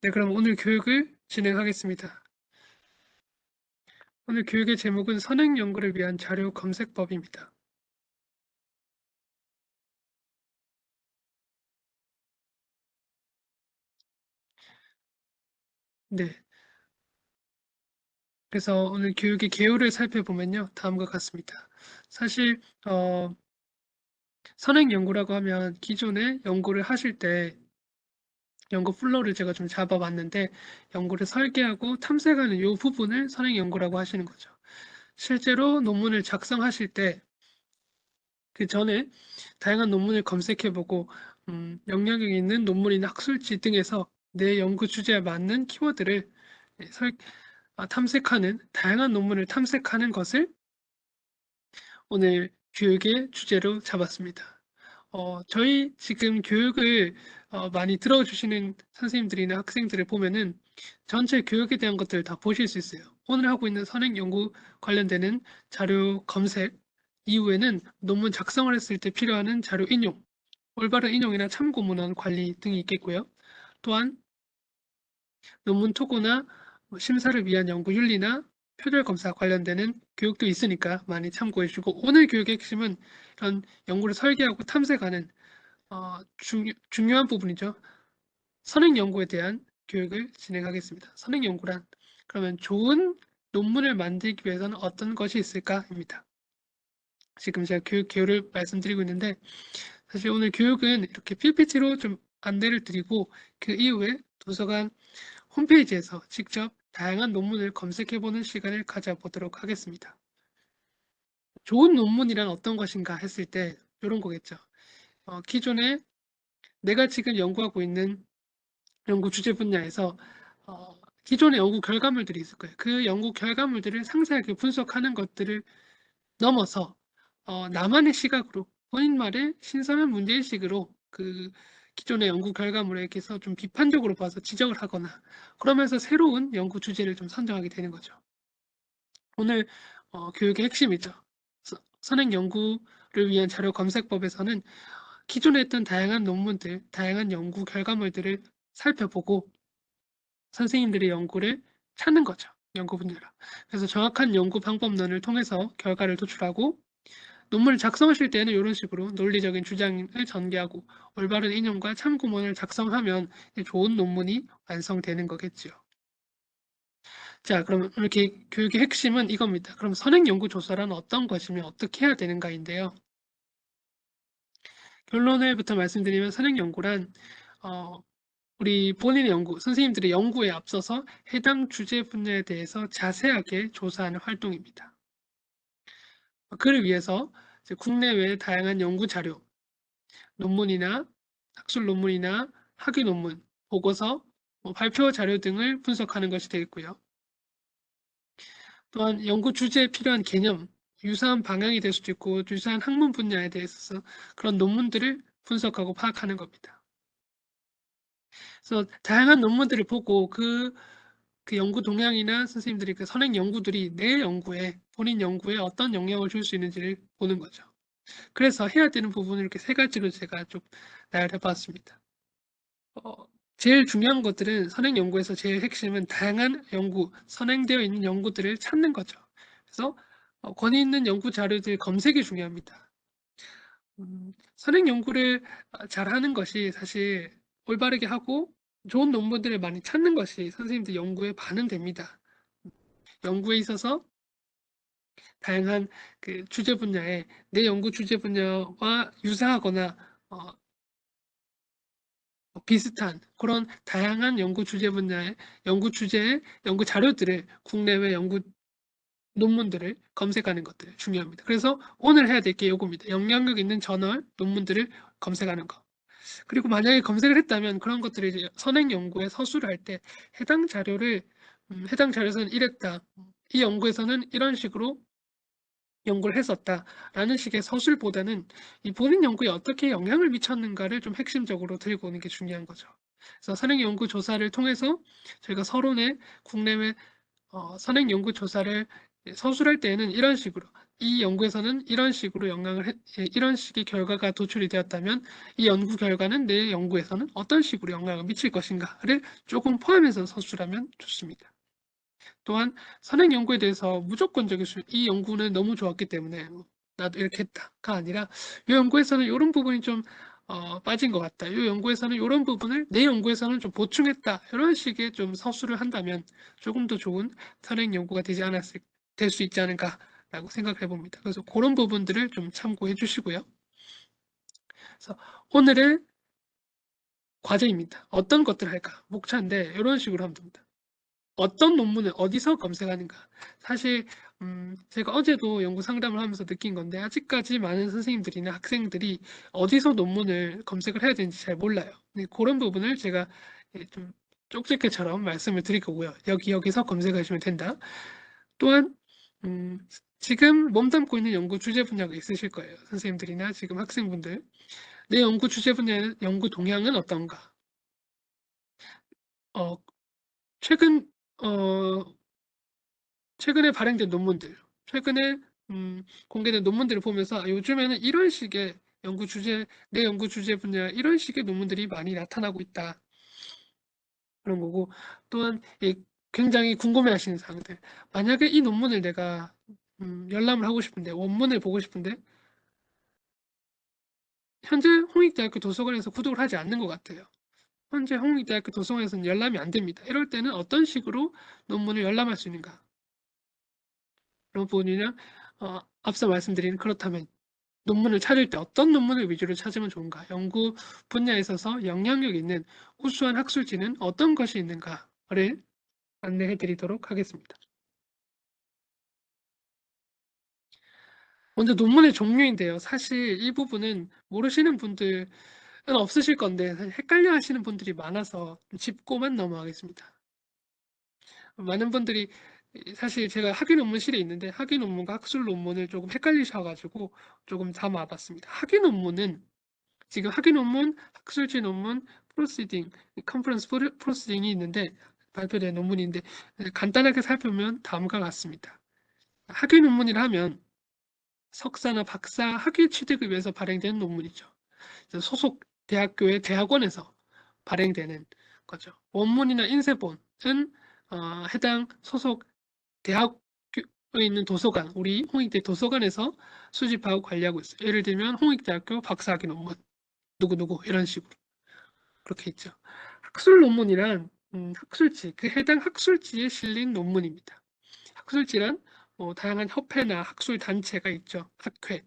네, 그럼 오늘 교육을 진행하겠습니다. 오늘 교육의 제목은 선행 연구를 위한 자료 검색법입니다. 네, 그래서 오늘 교육의 개요를 살펴보면요, 다음과 같습니다. 사실 선행 연구라고 하면 기존에 연구를 하실 때 연구 플로우를 제가 좀 잡아봤는데 연구를 설계하고 탐색하는 이 부분을 선행 연구라고 하시는 거죠. 실제로 논문을 작성하실 때 그 전에 다양한 논문을 검색해보고 영향력 있는 논문이나 학술지 등에서 내 연구 주제에 맞는 키워드를 예, 탐색하는 다양한 논문을 탐색하는 것을 오늘 교육의 주제로 잡았습니다. 저희 지금 교육을 많이 들어주시는 선생님들이나 학생들을 보면은 전체 교육에 대한 것들을 다 보실 수 있어요. 오늘 하고 있는 선행 연구 관련되는 자료 검색 이후에는 논문 작성을 했을 때 필요한 자료 인용, 올바른 인용이나 참고 문헌 관리 등이 있겠고요. 또한 논문 토고나 심사를 위한 연구 윤리나 표절 검사 관련되는 교육도 있으니까 많이 참고해 주고 오늘 교육의 핵심은 이런 연구를 설계하고 탐색하는 중요한 부분이죠. 선행 연구에 대한 교육을 진행하겠습니다. 선행 연구란 그러면 좋은 논문을 만들기 위해서는 어떤 것이 있을까입니다. 지금 제가 교육 개요를 말씀드리고 있는데 사실 오늘 교육은 이렇게 PPT로 좀 안내를 드리고 그 이후에 도서관 홈페이지에서 직접 다양한 논문을 검색해보는 시간을 가져보도록 하겠습니다. 좋은 논문이란 어떤 것인가 했을 때 이런 거겠죠. 기존에 내가 지금 연구하고 있는 연구 주제 분야에서 기존의 연구 결과물들이 있을 거예요. 그 연구 결과물들을 상세하게 분석하는 것들을 넘어서 나만의 시각으로 본인말의 신선한 문제의식으로 그 기존의 연구 결과물에 대해서 좀 비판적으로 봐서 지적을 하거나 그러면서 새로운 연구 주제를 좀 선정하게 되는 거죠. 오늘 교육의 핵심이죠. 선행 연구를 위한 자료 검색법에서는 기존에 했던 다양한 논문들, 다양한 연구 결과물들을 살펴보고 선생님들의 연구를 찾는 거죠. 연구 분야로. 그래서 정확한 연구 방법론을 통해서 결과를 도출하고 논문을 작성하실 때는 이런 식으로 논리적인 주장을 전개하고 올바른 인용과 참고문을 작성하면 좋은 논문이 완성되는 거겠죠. 자, 그럼 이렇게 교육의 핵심은 이겁니다. 그럼 선행 연구 조사란 어떤 것이며 어떻게 해야 되는가인데요. 결론을부터 말씀드리면 선행 연구란 우리 본인의 연구, 선생님들의 연구에 앞서서 해당 주제 분야에 대해서 자세하게 조사하는 활동입니다. 그를 위해서 국내외 다양한 연구 자료, 논문이나 학술 논문이나 학위 논문, 보고서, 발표 자료 등을 분석하는 것이 되겠고요. 또한 연구 주제에 필요한 개념, 유사한 방향이 될 수도 있고 유사한 학문 분야에 대해서 그런 논문들을 분석하고 파악하는 겁니다. 그래서 다양한 논문들을 보고 그 연구 동향이나 선생님들이 그 선행 연구들이 내 연구에 본인 연구에 어떤 영향을 줄 수 있는지를 보는 거죠. 그래서 해야 되는 부분을 이렇게 세 가지로 제가 좀 나열해 봤습니다. 제일 중요한 것들은 선행 연구에서 제일 핵심은 다양한 연구, 선행되어 있는 연구들을 찾는 거죠. 그래서 권위 있는 연구 자료들 검색이 중요합니다. 선행 연구를 잘하는 것이 사실 올바르게 하고 좋은 논문들을 많이 찾는 것이 선생님들 연구에 반응됩니다. 연구에 있어서 다양한 그 주제 분야에 내 연구 주제 분야와 유사하거나 비슷한 그런 다양한 연구 주제 분야의 연구 주제의 연구 자료들을 국내외 연구 논문들을 검색하는 것들 중요합니다. 그래서 오늘 해야 될 게 요겁니다. 영향력 있는 저널 논문들을 검색하는 거. 그리고 만약에 검색을 했다면 그런 것들을 이제 선행 연구에 서술을 할 때 해당 자료를 해당 자료에서는 이랬다. 이 연구에서는 이런 식으로 연구를 했었다라는 식의 서술보다는 이 본인 연구에 어떻게 영향을 미쳤는가를 좀 핵심적으로 들고 오는 게 중요한 거죠. 그래서 선행 연구 조사를 통해서 저희가 서론에 국내외 선행 연구 조사를 서술할 때에는 이런 식으로 이 연구에서는 이런 식으로 이런 식의 결과가 도출이 되었다면 이 연구 결과는 내 연구에서는 어떤 식으로 영향을 미칠 것인가를 조금 포함해서 서술하면 좋습니다. 또한 선행 연구에 대해서 무조건적일 이 연구는 너무 좋았기 때문에 나도 이렇게 했다가 아니라 이 연구에서는 이런 부분이 좀 빠진 것 같다. 이 연구에서는 이런 부분을 내 연구에서는 좀 보충했다. 이런 식의 좀 서술을 한다면 조금 더 좋은 선행 연구가 될 수 있지 않을까라고 생각해 봅니다. 그래서 그런 부분들을 좀 참고해 주시고요. 그래서 오늘의 과제입니다. 어떤 것들을 할까? 목차인데 이런 식으로 하면 됩니다. 어떤 논문을 어디서 검색하는가. 사실 제가 어제도 연구 상담을 하면서 느낀 건데 아직까지 많은 선생님들이나 학생들이 어디서 논문을 검색을 해야 되는지 잘 몰라요. 네, 그런 부분을 제가 좀 쪽집게처럼 말씀을 드릴 거고요. 여기서 검색하시면 된다. 또한 지금 몸담고 있는 연구 주제 분야가 있으실 거예요. 선생님들이나 지금 학생분들. 내 연구 주제 분야의 연구 동향은 어떤가? 어, 최근 어, 최근에 발행된 논문들, 최근에 공개된 논문들을 보면서 요즘에는 이런 식의 내 연구 주제 분야 이런 식의 논문들이 많이 나타나고 있다. 그런 거고 또한 굉장히 궁금해하시는 사항들. 만약에 이 논문을 내가 열람을 하고 싶은데 원문을 보고 싶은데 현재 홍익대학교 도서관에서 구독을 하지 않는 것 같아요. 현재 홍익대학교 도서관에서는 열람이 안 됩니다. 이럴 때는 어떤 식으로 논문을 열람할 수 있는가? 그런 부분이나 앞서 말씀드린 그렇다면 논문을 찾을 때 어떤 논문을 위주로 찾으면 좋은가? 연구 분야에 있어서 영향력 있는 우수한 학술지는 어떤 것이 있는가를 안내해 드리도록 하겠습니다. 먼저 논문의 종류인데요. 사실 이 부분은 모르시는 분들은 없으실 건데 사실 헷갈려 하시는 분들이 많아서 짚고만 넘어가겠습니다. 많은 분들이 사실 제가 학위 논문실에 있는데 학위 논문과 학술 논문을 조금 헷갈리셔 가지고 조금 담아 봤습니다. 학위 논문은 지금 학위 논문, 학술지 논문, 프로시딩, 컨퍼런스 프로시딩이 있는데 발표된 논문인데 간단하게 살펴보면 다음과 같습니다. 학위 논문이라 하면 석사나 박사 학위 취득을 위해서 발행된 논문이죠. 소속 대학교의 대학원에서 발행되는 거죠. 원문이나 인쇄본은 해당 소속 대학교에 있는 도서관, 우리 홍익대 도서관에서 수집하고 관리하고 있어요. 예를 들면 홍익대학교 박사학위 논문 누구누구 이런 식으로 그렇게 있죠. 학술 논문이란 학술지, 그 해당 학술지에 실린 논문입니다. 학술지란 다양한 협회나 학술 단체가 있죠. 학회.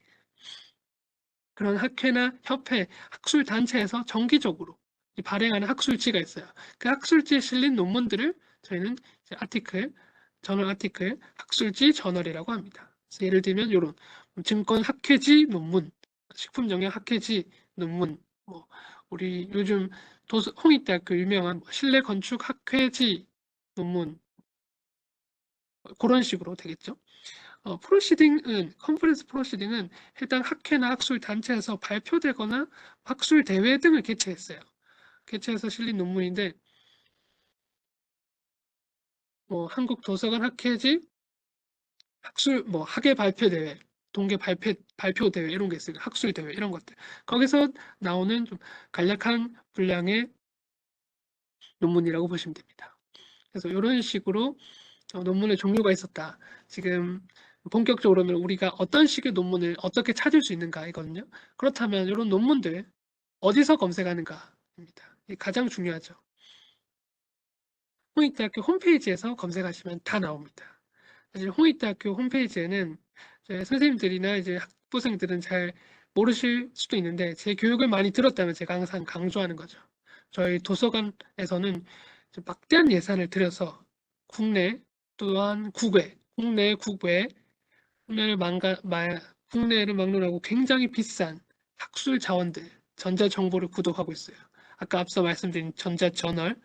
그런 학회나 협회, 학술 단체에서 정기적으로 발행하는 학술지가 있어요. 그 학술지에 실린 논문들을 저희는 저널 아티클, 학술지 저널이라고 합니다. 그래서 예를 들면 이런 증권 학회지 논문, 식품 영양 학회지 논문, 우리 요즘 홍익대학교 유명한 실내 건축 학회지 논문 그런 식으로 되겠죠. 컨퍼런스 프로시딩은 해당 학회나 학술 단체에서 발표되거나 학술 대회 등을 개최해서 실린 논문인데, 한국 도서관 학회지 학예 발표 대회, 동계 발표 대회 이런 게 있어요. 학술 대회 이런 것들. 거기서 나오는 좀 간략한 분량의 논문이라고 보시면 됩니다. 그래서 이런 식으로 논문의 종류가 있었다. 지금 본격적으로는 우리가 어떤 식의 논문을 어떻게 찾을 수 있는가이거든요. 그렇다면 이런 논문들 어디서 검색하는가입니다. 이게 가장 중요하죠. 홍익대학교 홈페이지에서 검색하시면 다 나옵니다. 사실 홍익대학교 홈페이지에는 선생님들이나 이제 학부생들은 잘 모르실 수도 있는데 제 교육을 많이 들었다면 제가 항상 강조하는 거죠. 저희 도서관에서는 막대한 예산을 들여서 국내 또한 국내 국외 국내를 막론하고 굉장히 비싼 학술 자원들, 전자정보를 구독하고 있어요. 아까 앞서 말씀드린 전자저널,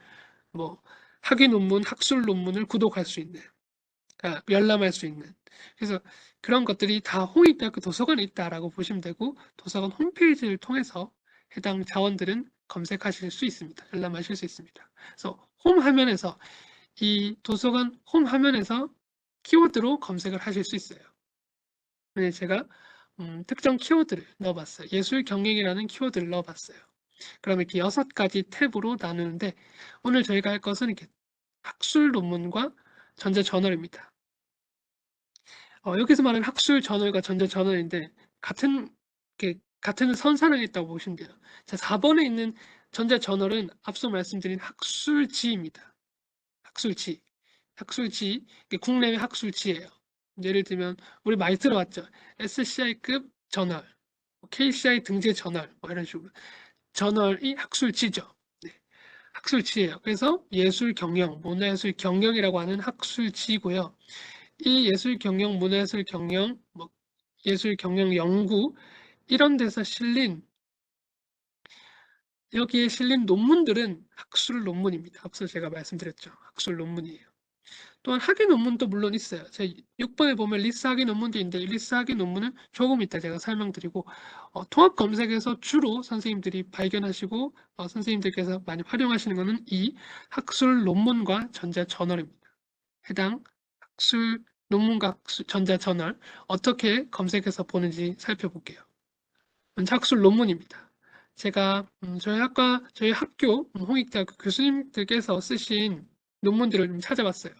학위 논문, 학술 논문을 구독할 수 있는, 열람할 수 있는. 그래서 그런 것들이 다 홍익대학교 도서관에 있다라고 보시면 되고, 도서관 홈페이지를 통해서 해당 자원들은 검색하실 수 있습니다. 열람하실 수 있습니다. 그래서 홈 화면에서 이 도서관 홈 화면에서 키워드로 검색을 하실 수 있어요. 만약에 제가 특정 키워드를 넣어봤어요. 예술 경영이라는 키워드를 넣어봤어요. 그러면 이렇게 6가지 탭으로 나누는데 오늘 저희가 할 것은 이렇게 학술 논문과 전자저널입니다. 여기서 말하는 학술 저널과 전자저널인데 같은 선상에 있다고 보시면 돼요. 자, 4번에 있는 전자저널은 앞서 말씀드린 학술지입니다. 학술지. 이게 국내외 학술지예요. 예를 들면 우리 많이 들어봤죠. SCI급 저널, KCI 등재 저널, 뭐 이런 식으로. 저널이 학술지죠. 네, 학술지예요. 그래서 예술 경영, 문화예술 경영이라고 하는 학술지고요. 이 예술 경영, 문화예술 경영, 뭐 예술 경영 연구 이런 데서 여기에 실린 논문들은 학술 논문입니다. 앞서 제가 말씀드렸죠. 학술 논문이에요. 또한 학위 논문도 물론 있어요. 제 6번에 보면 리스 학위 논문도 있는데 리스 학위 논문은 조금 이따 제가 설명드리고 통합 검색에서 주로 선생님들이 발견하시고 선생님들께서 많이 활용하시는 것은 이 학술 논문과 전자저널입니다. 해당 학술 논문과 전자저널 어떻게 검색해서 보는지 살펴볼게요. 먼저 학술 논문입니다. 제가 저희 학교 홍익대학교 교수님들께서 쓰신 논문들을 좀 찾아봤어요.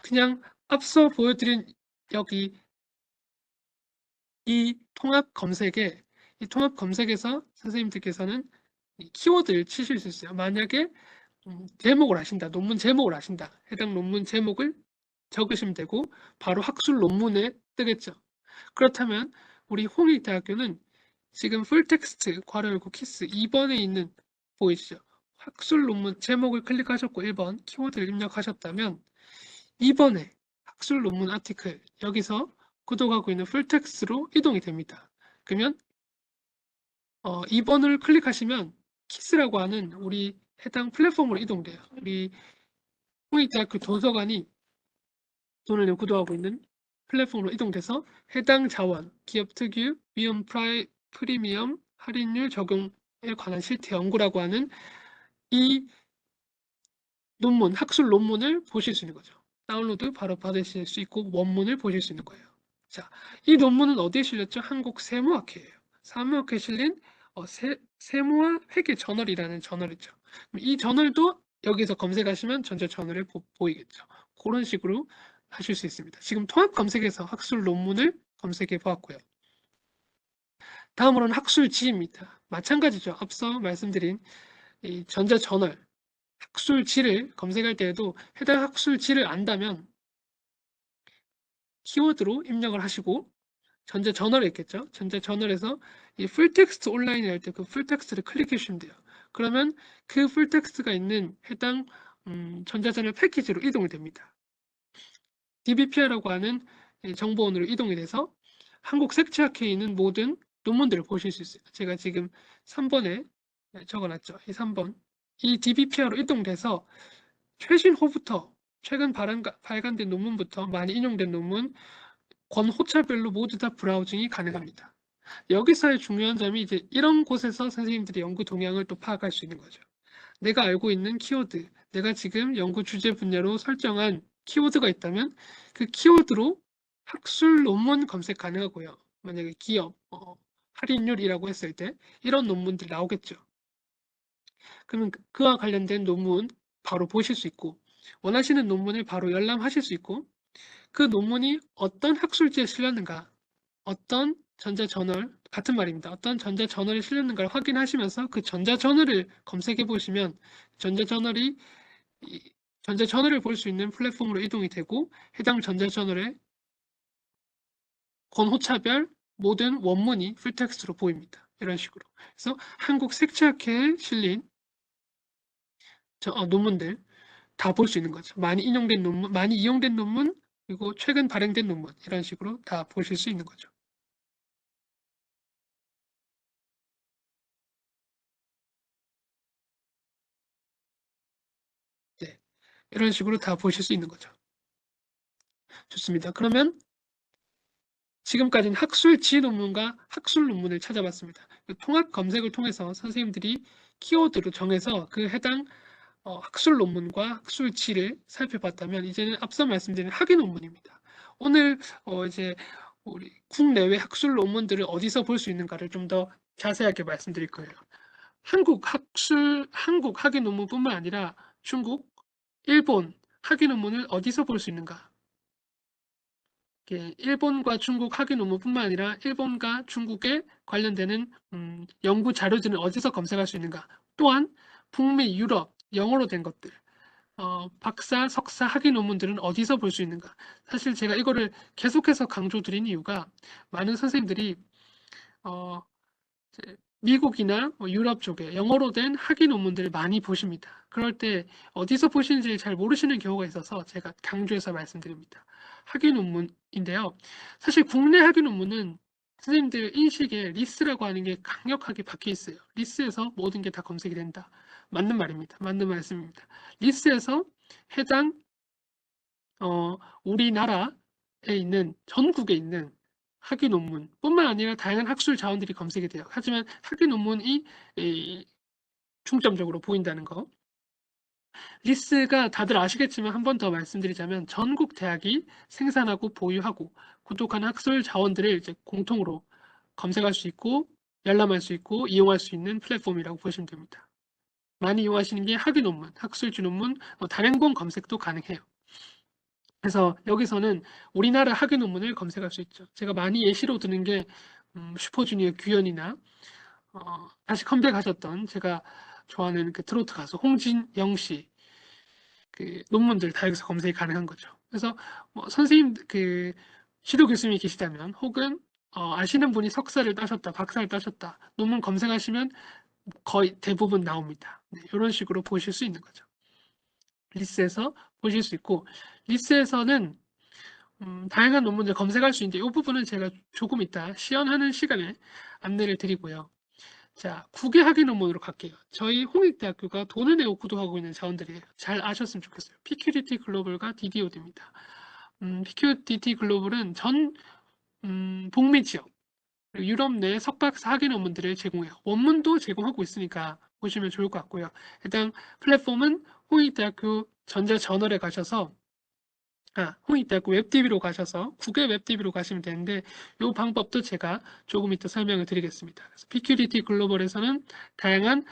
그냥 앞서 보여드린 여기 이 통합 검색에서 선생님들께서는 이 키워드를 치실 수 있어요. 만약에 제목을 아신다, 논문 제목을 아신다, 해당 논문 제목을 적으시면 되고 바로 학술 논문에 뜨겠죠. 그렇다면 우리 홍익대학교는 지금 풀텍스트 괄호 열고 키스 2번에 있는 보이시죠? 학술 논문 제목을 클릭하셨고 1번 키워드를 입력하셨다면 2번에 학술 논문 아티클 여기서 구독하고 있는 풀텍스트로 이동이 됩니다. 그러면 2번을 클릭하시면 키스라고 하는 우리 해당 플랫폼으로 이동돼요. 우리 홍익대학교 도서관이 돈을 내고 구독하고 있는 플랫폼으로 이동돼서 해당 자원, 기업 특유, 위험 프리미엄 할인율 적용에 관한 실태 연구라고 하는 이 논문, 학술 논문을 보실 수 있는 거죠. 다운로드 바로 받으실 수 있고 원문을 보실 수 있는 거예요. 자, 이 논문은 어디에 실렸죠? 한국 세무학회예요. 세무학회에 실린 세무와 회계 저널이라는 저널이죠. 이 저널도 여기서 검색하시면 전자저널에 보이겠죠. 그런 식으로 하실 수 있습니다. 지금 통합 검색에서 학술 논문을 검색해 보았고요. 다음으로는 학술지입니다. 마찬가지죠. 앞서 말씀드린 이 전자저널 학술지를 검색할 때에도 해당 학술지를 안다면 키워드로 입력을 하시고 전자저널에 있겠죠. 전자저널에서 이 풀텍스트 온라인을 할 때 그 풀텍스트를 클릭해 주시면 돼요. 그러면 그 풀텍스트가 있는 해당 전자저널 패키지로 이동이 됩니다. DBPR라고 하는 정보원으로 이동이 돼서 한국색채학회에 있는 모든 논문들을 보실 수 있어요. 제가 지금 3번에 적어놨죠. 이 3번. 이 DBPR로 이동돼서 최신호부터 최근 발간된 논문부터 많이 인용된 논문, 권호차별로 모두 다 브라우징이 가능합니다. 여기서의 중요한 점이 이제 이런 곳에서 선생님들이 연구 동향을 또 파악할 수 있는 거죠. 내가 알고 있는 키워드, 내가 지금 연구 주제 분야로 설정한 키워드가 있다면 그 키워드로 학술 논문 검색 가능하고요. 만약에 기업, 할인율이라고 했을 때 이런 논문들이 나오겠죠. 그러면 그와 관련된 논문 바로 보실 수 있고 원하시는 논문을 바로 열람하실 수 있고 그 논문이 어떤 학술지에 실렸는가 어떤 전자저널 같은 말입니다. 어떤 전자저널에 실렸는가를 확인하시면서 그 전자저널을 검색해 보시면 전자저널을 볼 수 있는 플랫폼으로 이동이 되고 해당 전자저널의 권호차별 모든 원문이 풀텍스트로 보입니다. 이런 식으로. 그래서 한국 색채학회에 실린 논문들 다 볼 수 있는 거죠. 많이 인용된 논문, 많이 이용된 논문, 그리고 최근 발행된 논문 이런 식으로 다 보실 수 있는 거죠. 네, 이런 식으로 다 보실 수 있는 거죠. 좋습니다. 그러면 지금까지는 학술지 논문과 학술 논문을 찾아봤습니다. 통합 검색을 통해서 선생님들이 키워드로 정해서 그 해당 학술 논문과 학술지를 살펴봤다면 이제는 앞서 말씀드린 학위 논문입니다. 오늘 이제 우리 국내외 학술 논문들을 어디서 볼 수 있는가를 좀 더 자세하게 말씀드릴 거예요. 한국 학위 논문뿐만 아니라 중국, 일본 학위 논문을 어디서 볼 수 있는가? 일본과 중국 학위 논문뿐만 아니라 일본과 중국에 관련되는 연구 자료들은 어디서 검색할 수 있는가? 또한 북미, 유럽, 영어로 된 것들, 박사, 석사 학위 논문들은 어디서 볼 수 있는가? 사실 제가 이거를 계속해서 강조드린 이유가 많은 선생님들이 어, 미국이나 유럽 쪽에 영어로 된 학위 논문들을 많이 보십니다. 그럴 때 어디서 보시는지 잘 모르시는 경우가 있어서 제가 강조해서 말씀드립니다. 학위 논문인데요. 사실 국내 학위 논문은 선생님들 인식에 리스라고 하는 게 강력하게 박혀 있어요. 리스에서 모든 게 다 검색이 된다. 맞는 말입니다. 맞는 말씀입니다. 리스에서 해당 우리나라에 있는 전국에 있는 학위 논문뿐만 아니라 다양한 학술 자원들이 검색이 돼요. 하지만 학위 논문이 중점적으로 보인다는 거. 리스가 다들 아시겠지만 한 번 더 말씀드리자면 전국 대학이 생산하고 보유하고 구독하는 학술 자원들을 이제 공통으로 검색할 수 있고 열람할 수 있고 이용할 수 있는 플랫폼이라고 보시면 됩니다. 많이 이용하시는 게 학위 논문, 학술지 논문, 단행본 검색도 가능해요. 그래서 여기서는 우리나라 학위 논문을 검색할 수 있죠. 제가 많이 예시로 드는 게 슈퍼주니어 규현이나 다시 컴백하셨던 제가 좋아하는 그 트로트 가수 홍진영 씨 그 논문들 다 여기서 검색이 가능한 거죠. 그래서 뭐 선생님 그 시도 교수님이 계시다면 혹은 아시는 분이 석사를 따셨다, 박사를 따셨다 논문 검색하시면 거의 대부분 나옵니다. 네, 이런 식으로 보실 수 있는 거죠. 리스에서 보실 수 있고 리스에서는 다양한 논문들 검색할 수 있는데 이 부분은 제가 조금 이따 시연하는 시간에 안내를 드리고요. 자, 국외 학위 논문으로 갈게요. 저희 홍익대학교가 돈을 내고 구독하고 있는 자원들이에요. 잘 아셨으면 좋겠어요. PQDT 글로벌과 DDOD입니다. PQDT 글로벌은 전 북미 지역, 유럽 내 석박사 학위 논문들을 제공해요. 원문도 제공하고 있으니까 보시면 좋을 것 같고요. 해당 플랫폼은 홍익대학교 전자저널에 가셔서 홍익대학교 웹DB로 가셔서 국외 웹DB로 가시면 되는데 이 방법도 제가 조금 이따 설명을 드리겠습니다. 그래서 PQDT 글로벌에서는 다양한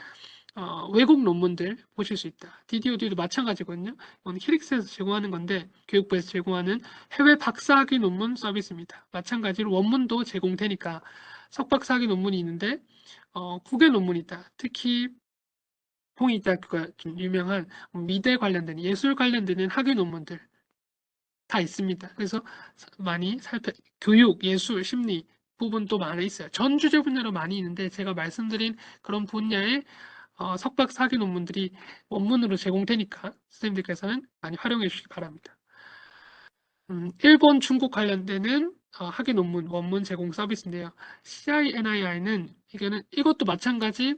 외국 논문들 보실 수 있다. DDOD도 마찬가지거든요. 이건 키릭스에서 제공하는 건데 교육부에서 제공하는 해외 박사학위 논문 서비스입니다. 마찬가지로 원문도 제공되니까 석박사학위 논문이 있는데 국외 논문이 있다. 특히 홍익대학교가 좀 유명한 미대 관련된 예술 관련된 학위 논문들 다 있습니다. 그래서 많이 교육, 예술, 심리 부분도 많이 있어요. 전 주제 분야로 많이 있는데 제가 말씀드린 그런 분야의 석박 사기 논문들이 원문으로 제공되니까 선생님들께서는 많이 활용해 주시기 바랍니다. 일본, 중국 관련되는 학위 논문, 원문 제공 서비스인데요. CINII는 이것도 마찬가지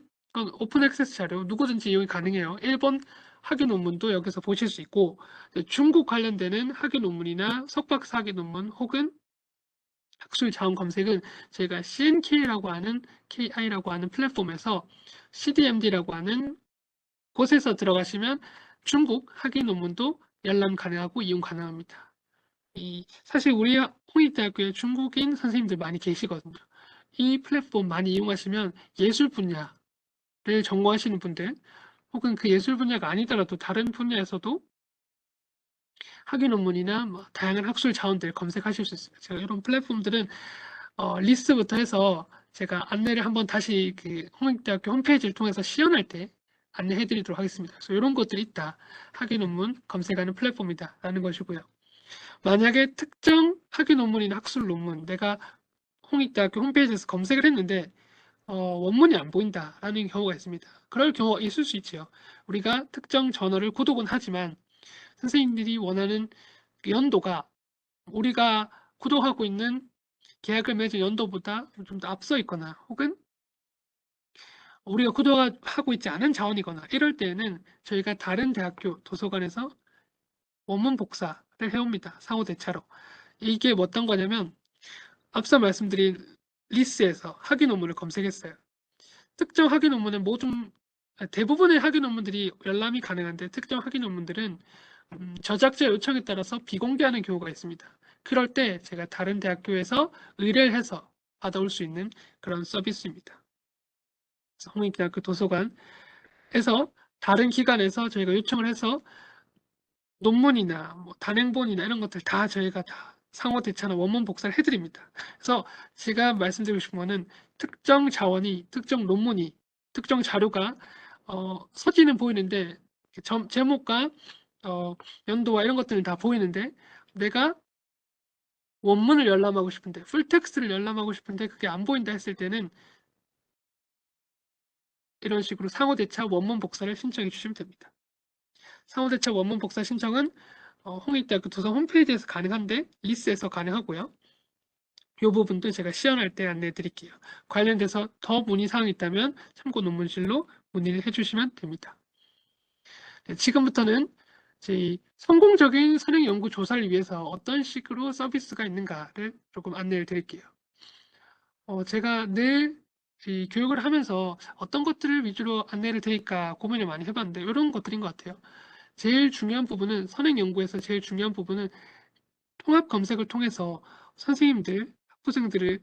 오픈 액세스 자료 누구든지 이용이 가능해요. 일본 학위 논문도 여기서 보실 수 있고 중국 관련되는 학위 논문이나 석박사 학위 논문 혹은 학술 자원 검색은 저희가 CNK라고 하는 KI라고 하는 플랫폼에서 CDMD라고 하는 곳에서 들어가시면 중국 학위 논문도 열람 가능하고 이용 가능합니다. 사실 우리 홍익대학교에 중국인 선생님들 많이 계시거든요. 이 플랫폼 많이 이용하시면 예술 분야를 전공하시는 분들 혹은 그 예술 분야가 아니더라도 다른 분야에서도 학위 논문이나 뭐 다양한 학술 자원들 검색하실 수 있습니다. 제가 이런 플랫폼들은 리스트부터 해서 제가 안내를 한번 다시 그 홍익대학교 홈페이지를 통해서 시연할 때 안내해 드리도록 하겠습니다. 그래서 이런 것들이 있다. 학위 논문 검색하는 플랫폼이다. 라는 것이고요. 만약에 특정 학위 논문이나 학술 논문 내가 홍익대학교 홈페이지에서 검색을 했는데 원문이 안 보인다라는 경우가 있습니다. 그럴 경우가 있을 수 있죠. 우리가 특정 저널을 구독은 하지만 선생님들이 원하는 그 연도가 우리가 구독하고 있는 계약을 맺은 연도보다 좀 더 앞서 있거나 혹은 우리가 구독하고 있지 않은 자원이거나 이럴 때에는 저희가 다른 대학교 도서관에서 원문 복사를 해옵니다. 상호 대차로. 이게 어떤 거냐면 앞서 말씀드린 리스에서 학위 논문을 검색했어요. 특정 학위 논문은 대부분의 학위 논문들이 열람이 가능한데 특정 학위 논문들은 저작자 요청에 따라서 비공개하는 경우가 있습니다. 그럴 때 제가 다른 대학교에서 의뢰를 해서 받아올 수 있는 그런 서비스입니다. 그래서 홍익대학교 도서관에서 다른 기관에서 저희가 요청을 해서 논문이나 뭐 단행본이나 이런 것들 다 저희가 다 상호 대체나 원문 복사를 해드립니다. 그래서 제가 말씀드리고 싶은 거는 특정 자원이, 특정 논문이, 특정 자료가 서지는 보이는데 제목과 연도와 이런 것들은 다 보이는데 내가 원문을 열람하고 싶은데 풀텍스트를 열람하고 싶은데 그게 안 보인다 했을 때는 이런 식으로 상호 대차 원문 복사를 신청해 주시면 됩니다. 상호 대차 원문 복사 신청은 홍익대학교 도서 홈페이지에서 가능한데 리스에서 가능하고요. 이 부분도 제가 시연할 때 안내해 드릴게요. 관련돼서 더 문의사항이 있다면 참고 논문실로 문의를 해주시면 됩니다. 네, 지금부터는 저희 성공적인 선행 연구 조사를 위해서 어떤 식으로 서비스가 있는가를 조금 안내를 드릴게요. 제가 늘 이 교육을 하면서 어떤 것들을 위주로 안내를 드릴까 고민을 많이 해봤는데 이런 것들인 것 같아요. 제일 중요한 부분은 선행 연구에서 제일 중요한 부분은 통합 검색을 통해서 선생님들, 학부생들을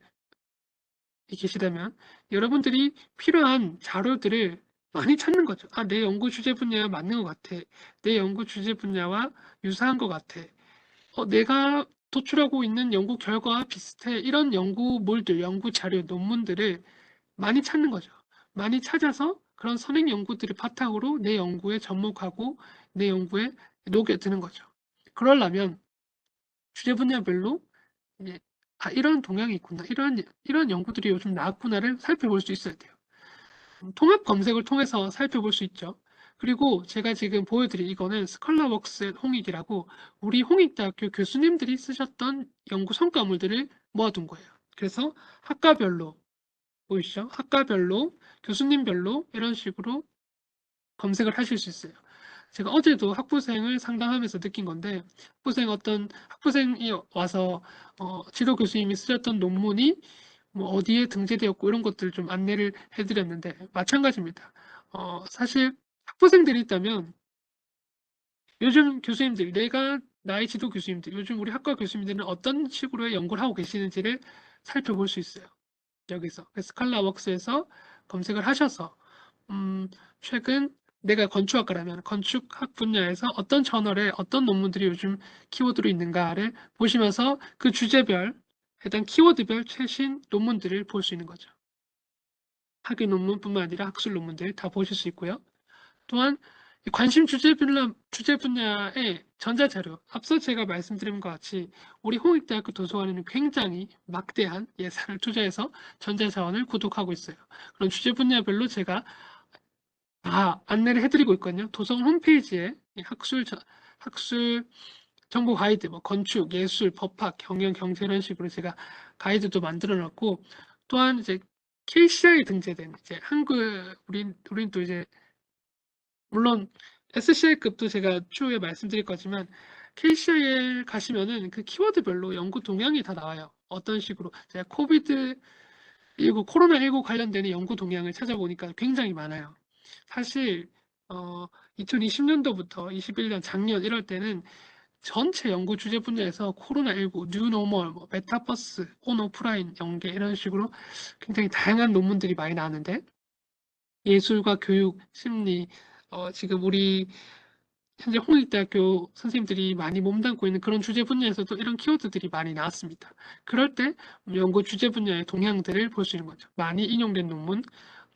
계시다면 여러분들이 필요한 자료들을 많이 찾는 거죠. 아, 내 연구 주제 분야와 맞는 것 같아. 내 연구 주제 분야와 유사한 것 같아. 내가 도출하고 있는 연구 결과와 비슷해. 이런 연구물들, 연구 자료, 논문들을 많이 찾는 거죠. 많이 찾아서 그런 선행 연구들을 바탕으로 내 연구에 접목하고 내 연구에 녹여드는 거죠. 그러려면 주제 분야별로 이제 이런 동향이 있구나. 이런 연구들이 요즘 나왔구나를 살펴볼 수 있어야 돼요. 통합 검색을 통해서 살펴볼 수 있죠. 그리고 제가 지금 보여드린 이거는 스컬러웍스 홍익이라고 우리 홍익대학교 교수님들이 쓰셨던 연구 성과물들을 모아둔 거예요. 그래서 학과별로 보이시죠? 학과별로, 교수님별로 이런 식으로 검색을 하실 수 있어요. 제가 어제도 학부생을 상담하면서 느낀 건데 어떤 학부생이 와서 지도 교수님이 쓰셨던 논문이 뭐 어디에 등재되었고 이런 것들 좀 안내를 해드렸는데 마찬가지입니다. 사실 학부생들이 있다면 요즘 교수님들, 내가 나의 지도 교수님들, 요즘 우리 학과 교수님들은 어떤 식으로 연구를 하고 계시는지를 살펴볼 수 있어요. 여기서 스칼라웍스에서 검색을 하셔서 최근 내가 건축학과라면 건축학 분야에서 어떤 저널에 어떤 논문들이 요즘 키워드로 있는가를 보시면서 그 주제별 해당 키워드별 최신 논문들을 볼 수 있는 거죠. 학위 논문뿐만 아니라 학술 논문들 다 보실 수 있고요. 또한 관심 주제 분야의 전자자료, 앞서 제가 말씀드린 것 같이 우리 홍익대학교 도서관에는 굉장히 막대한 예산을 투자해서 전자자원을 구독하고 있어요. 그런 주제 분야별로 제가 다 안내를 해드리고 있거든요. 도서관 홈페이지에 학술 정보 가이드, 뭐 건축, 예술, 법학, 경영, 경제 이런 식으로 제가 가이드도 만들어 놨고 또한 이제 KCI에 등재된 이제 우린 또 이제 물론 SCI급도 제가 추후에 말씀드릴 거지만 KCI에 가시면은 그 키워드별로 연구 동향이 다 나와요. 어떤 식으로 제가 코로나19 관련된 연구 동향을 찾아보니까 굉장히 많아요. 사실 2020년도부터 21년 작년 이럴 때는 전체 연구 주제 분야에서 코로나19, 뉴노멀, 뭐 메타버스, 온오프라인 연계 이런 식으로 굉장히 다양한 논문들이 많이 나왔는데 예술과 교육, 심리, 지금 우리 현재 홍익대학교 선생님들이 많이 몸담고 있는 그런 주제 분야에서도 이런 키워드들이 많이 나왔습니다. 그럴 때 연구 주제 분야의 동향들을 볼 수 있는 거죠. 많이 인용된 논문,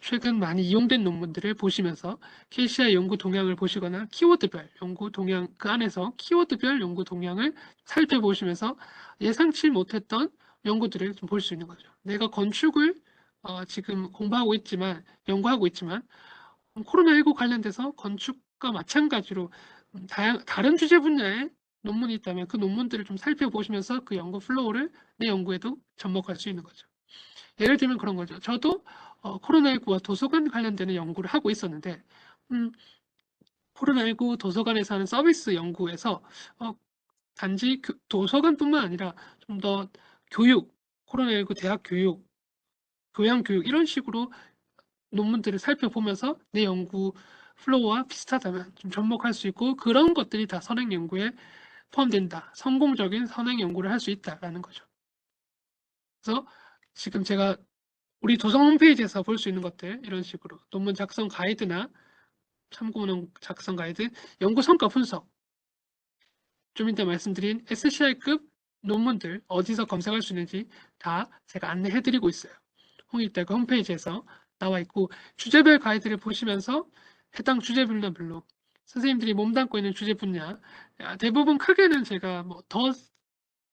최근 많이 이용된 논문들을 보시면서 KCI 연구 동향을 보시거나 키워드별 연구 동향, 그 안에서 키워드별 연구 동향을 살펴보시면서 예상치 못했던 연구들을 좀 볼 수 있는 거죠. 내가 건축을 지금 연구하고 있지만 코로나19 관련돼서 건축과 마찬가지로 다른 주제 분야의 논문이 있다면 그 논문들을 좀 살펴보시면서 그 연구 플로우를 내 연구에도 접목할 수 있는 거죠. 예를 들면 그런 거죠. 저도 코로나19와 도서관 관련되는 연구를 하고 있었는데 코로나19 도서관에서 하는 서비스 연구에서 단지 도서관뿐만 아니라 좀 더 교육, 코로나19 대학 교육, 교양 교육 이런 식으로 논문들을 살펴보면서 내 연구 플로우와 비슷하다면 좀 접목할 수 있고 그런 것들이 다 선행 연구에 포함된다. 성공적인 선행 연구를 할 수 있다라는 거죠. 그래서 지금 제가 우리 도서 홈페이지에서 볼 수 있는 것들 이런 식으로 논문 작성 가이드나 참고문 작성 가이드, 연구 성과 분석, 좀 이따 말씀드린 SCI급 논문들 어디서 검색할 수 있는지 다 제가 안내해드리고 있어요. 홍익대학교 홈페이지에서 나와 있고 주제별 가이드를 보시면서 해당 주제 분야별로 선생님들이 몸담고 있는 주제 분야 대부분 크게는 제가 뭐 더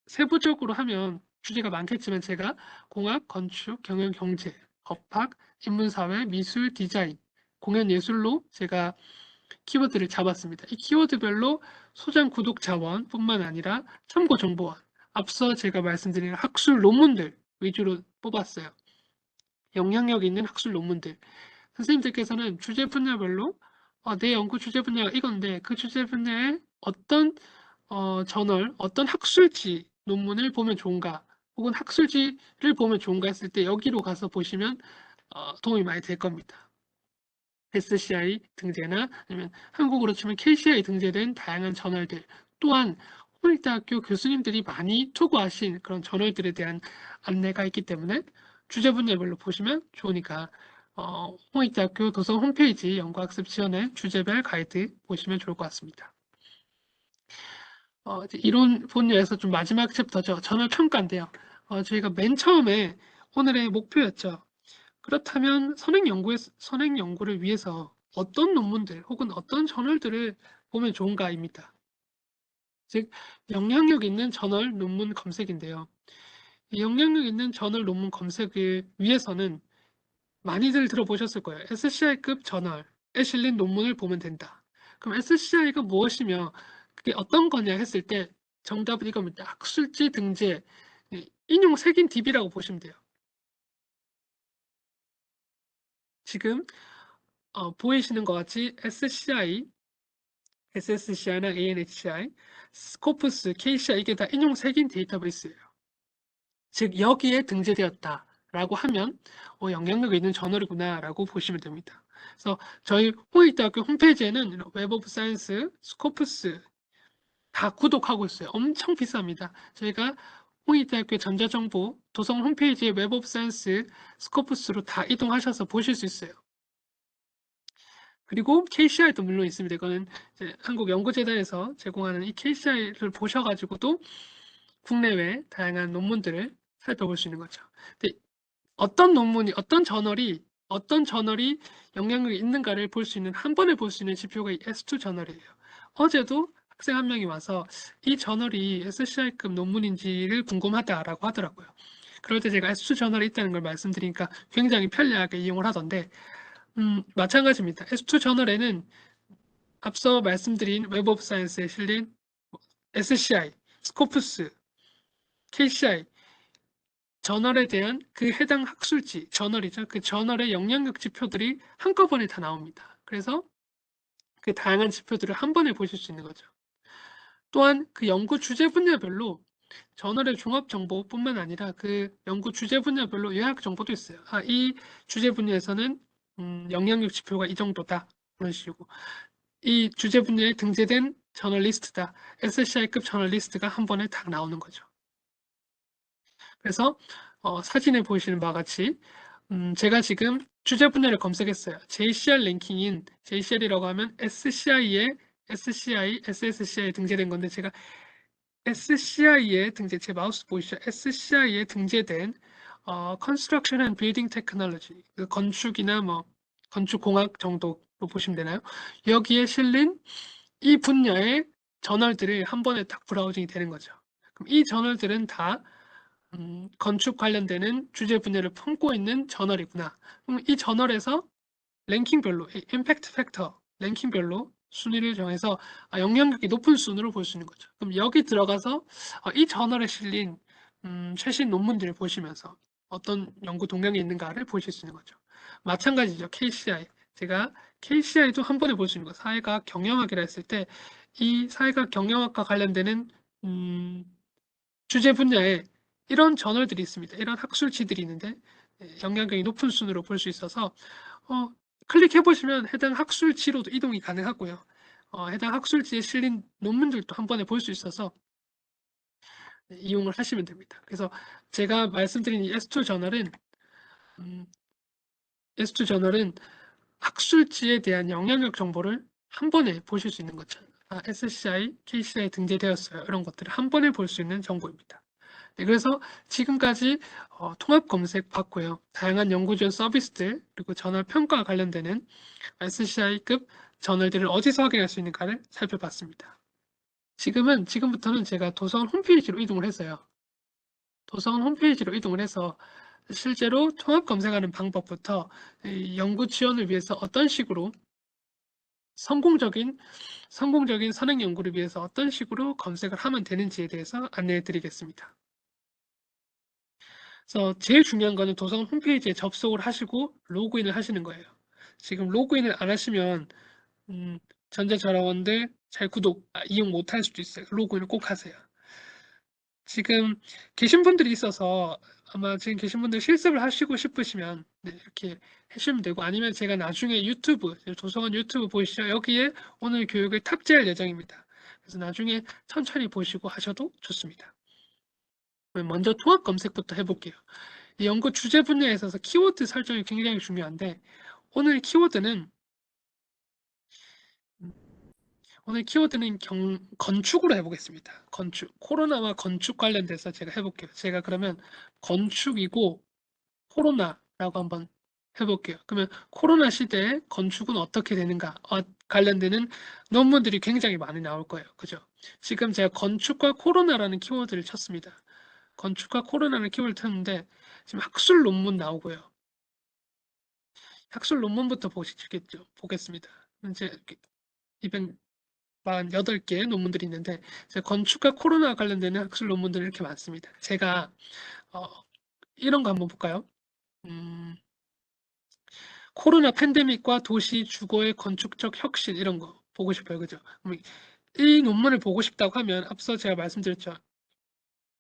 세부적으로 하면 주제가 많겠지만 제가 공학, 건축, 경영, 경제, 법학, 인문사회, 미술, 디자인, 공연예술로 제가 키워드를 잡았습니다. 이 키워드별로 소장 구독 자원뿐만 아니라 참고 정보원, 앞서 제가 말씀드린 학술 논문들 위주로 뽑았어요. 영향력 있는 학술 논문들. 선생님들께서는 주제 분야별로 내 연구 주제 분야가 이건데 그 주제 분야에 어떤 저널, 어떤 학술지 논문을 보면 좋은가 혹은 학술지를 보면 좋은가 했을 때 여기로 가서 보시면 도움이 많이 될 겁니다. SCI 등재나 아니면 한국으로 치면 KCI 등재된 다양한 저널들 또한 홍익대학교 교수님들이 많이 투고하신 그런 저널들에 대한 안내가 있기 때문에 주제 분야별로 보시면 좋으니까 홍익대학교 도서 홈페이지 연구학습 지원의 주제별 가이드 보시면 좋을 것 같습니다. 이제 이론 분야에서 좀 마지막 챕터죠. 저널 평가인데요. 저희가 맨 처음에 오늘의 목표였죠. 그렇다면 선행 연구를 위해서 어떤 논문들 혹은 어떤 저널들을 보면 좋은가입니다. 즉, 영향력 있는 저널 논문 검색인데요. 이 영향력 있는 저널 논문 검색을 위해서는 많이들 들어보셨을 거예요. SCI급 저널에 실린 논문을 보면 된다. 그럼 SCI가 무엇이며 그게 어떤 거냐 했을 때 정답은 이겁니다. 학술지 등재 인용 색인 DB라고 보시면 돼요. 지금 보이시는 것 같이 SCI, SSCI나 ANHCI, 스코프스, KCI 이게 다 인용 색인 데이터베이스예요. 즉 여기에 등재되었다라고 하면 영향력 있는 저널이구나라고 보시면 됩니다. 그래서 저희 홍익대학교 홈페이지에는 웹 오브 사이언스, 스코프스 다 구독하고 있어요. 엄청 비쌉니다. 저희가 홍익대학교 전자정보 도성 홈페이지에 웹 오브 사이언스, 스코프스로 다 이동하셔서 보실 수 있어요. 그리고 KCI도 물론 있습니다. 이거는 이제 한국연구재단에서 제공하는 이 KCI를 보셔가지고도 국내외 다양한 논문들을 살펴볼 수 있는 거죠. 근데 어떤 논문이, 어떤 저널이 영향력이 있는가를 볼 수 있는, 한 번에 볼 수 있는 지표가 이 S2 저널이에요. 어제도 학생 한 명이 와서 이 저널이 SCI급 논문인지를 궁금하다라고 하더라고요. 그럴 때 제가 S2 저널이 있다는 걸 말씀드리니까 굉장히 편리하게 이용을 하던데, 마찬가지입니다. S2 저널에는 앞서 말씀드린 웹 오브 사이언스에 실린 SCI, 스코프스, KCI, 저널에 대한 그 해당 학술지, 저널이죠. 그 저널의 영향력 지표들이 한꺼번에 다 나옵니다. 그래서 그 다양한 지표들을 한 번에 보실 수 있는 거죠. 또한 그 연구 주제 분야별로 저널의 종합 정보뿐만 아니라 그 연구 주제 분야별로 요약 정보도 있어요. 이 주제 분야에서는 영향력 지표가 이 정도다. 그런 식이고 이 주제 분야에 등재된 저널리스트다. SCI급 저널리스트가 한 번에 다 나오는 거죠. 그래서 사진에 보이시는 바와 같이 제가 지금 주제 분야를 검색했어요. JCR 랭킹인 JCR이라고 하면 SCI에 SCI, SSCI에 등재된 건데 제가 SCI에 등재, 제 마우스 보이시죠? SCI에 등재된 Construction and Building Technology, 그 건축이나 뭐 건축공학 정도로 보시면 되나요? 여기에 실린 이 분야의 저널들을 한 번에 딱 브라우징이 되는 거죠. 그럼 이 저널들은 다 건축 관련되는 주제 분야를 품고 있는 저널이구나. 그럼 이 저널에서 랭킹별로, 임팩트 팩터 랭킹별로 순위를 정해서 영향력이 높은 순으로 볼 수 있는 거죠. 그럼 여기 들어가서 이 저널에 실린 최신 논문들을 보시면서 어떤 연구 동향이 있는가를 보실 수 있는 거죠. 마찬가지죠. KCI. 제가 KCI도 한 번에 볼 수 있는 거. 사회과학 경영학이라 했을 때 이 사회과학 경영학과 관련되는 주제 분야에 이런 저널들이 있습니다. 이런 학술지들이 있는데 영향력이 높은 순으로 볼 수 있어서 클릭해 보시면 해당 학술지로도 이동이 가능하고요. 해당 학술지에 실린 논문들도 한 번에 볼 수 있어서 이용을 하시면 됩니다. 그래서 제가 말씀드린 이 S2 저널은 S2 저널은 학술지에 대한 영향력 정보를 한 번에 보실 수 있는 거죠. SCI, KCI에 등재되었어요. 이런 것들을 한 번에 볼 수 있는 정보입니다. 네, 그래서 지금까지 통합 검색 봤고요. 다양한 연구 지원 서비스들 그리고 저널 평가와 관련되는 SCI급 저널들을 어디서 확인할 수 있는가를 살펴봤습니다. 지금부터는 제가 도서관 홈페이지로 이동을 했어요. 도서관 홈페이지로 이동을 해서 실제로 통합 검색하는 방법부터 연구 지원을 위해서 어떤 식으로 성공적인 선행 연구를 위해서 어떤 식으로 검색을 하면 되는지에 대해서 안내해 드리겠습니다. 그래서 제일 중요한 거는 도서관 홈페이지에 접속을 하시고 로그인을 하시는 거예요. 지금 로그인을 안 하시면 전자저널원들 잘 이용 못 할 수도 있어요. 로그인을 꼭 하세요. 지금 계신 분들이 있어서 아마 지금 계신 분들 실습을 하시고 싶으시면 이렇게 하시면 되고, 아니면 제가 나중에 유튜브, 도서관 유튜브 보시죠. 여기에 오늘 교육을 탑재할 예정입니다. 그래서 나중에 천천히 보시고 하셔도 좋습니다. 먼저 통합 검색부터 해볼게요. 이 연구 주제 분야에 있어서 키워드 설정이 굉장히 중요한데, 오늘 키워드는 건축으로 해보겠습니다. 건축. 코로나와 건축 관련돼서 제가 해볼게요. 제가 그러면 건축이고 코로나라고 한번 해볼게요. 그러면 코로나 시대에 건축은 어떻게 되는가 관련되는 논문들이 굉장히 많이 나올 거예요. 그죠? 지금 제가 건축과 코로나라는 키워드를 쳤습니다. 건축과 코로나라는 키워드를 쳤는데 지금 학술 논문 나오고요. 학술 논문부터 보겠습니다. 이제 248개의 논문들이 있는데 건축과 코로나 관련되는 학술 논문들이 이렇게 많습니다. 제가 이런 거 한번 볼까요? 코로나 팬데믹과 도시 주거의 건축적 혁신, 이런 거 보고 싶어요. 그죠? 이 논문을 보고 싶다고 하면 앞서 제가 말씀드렸죠.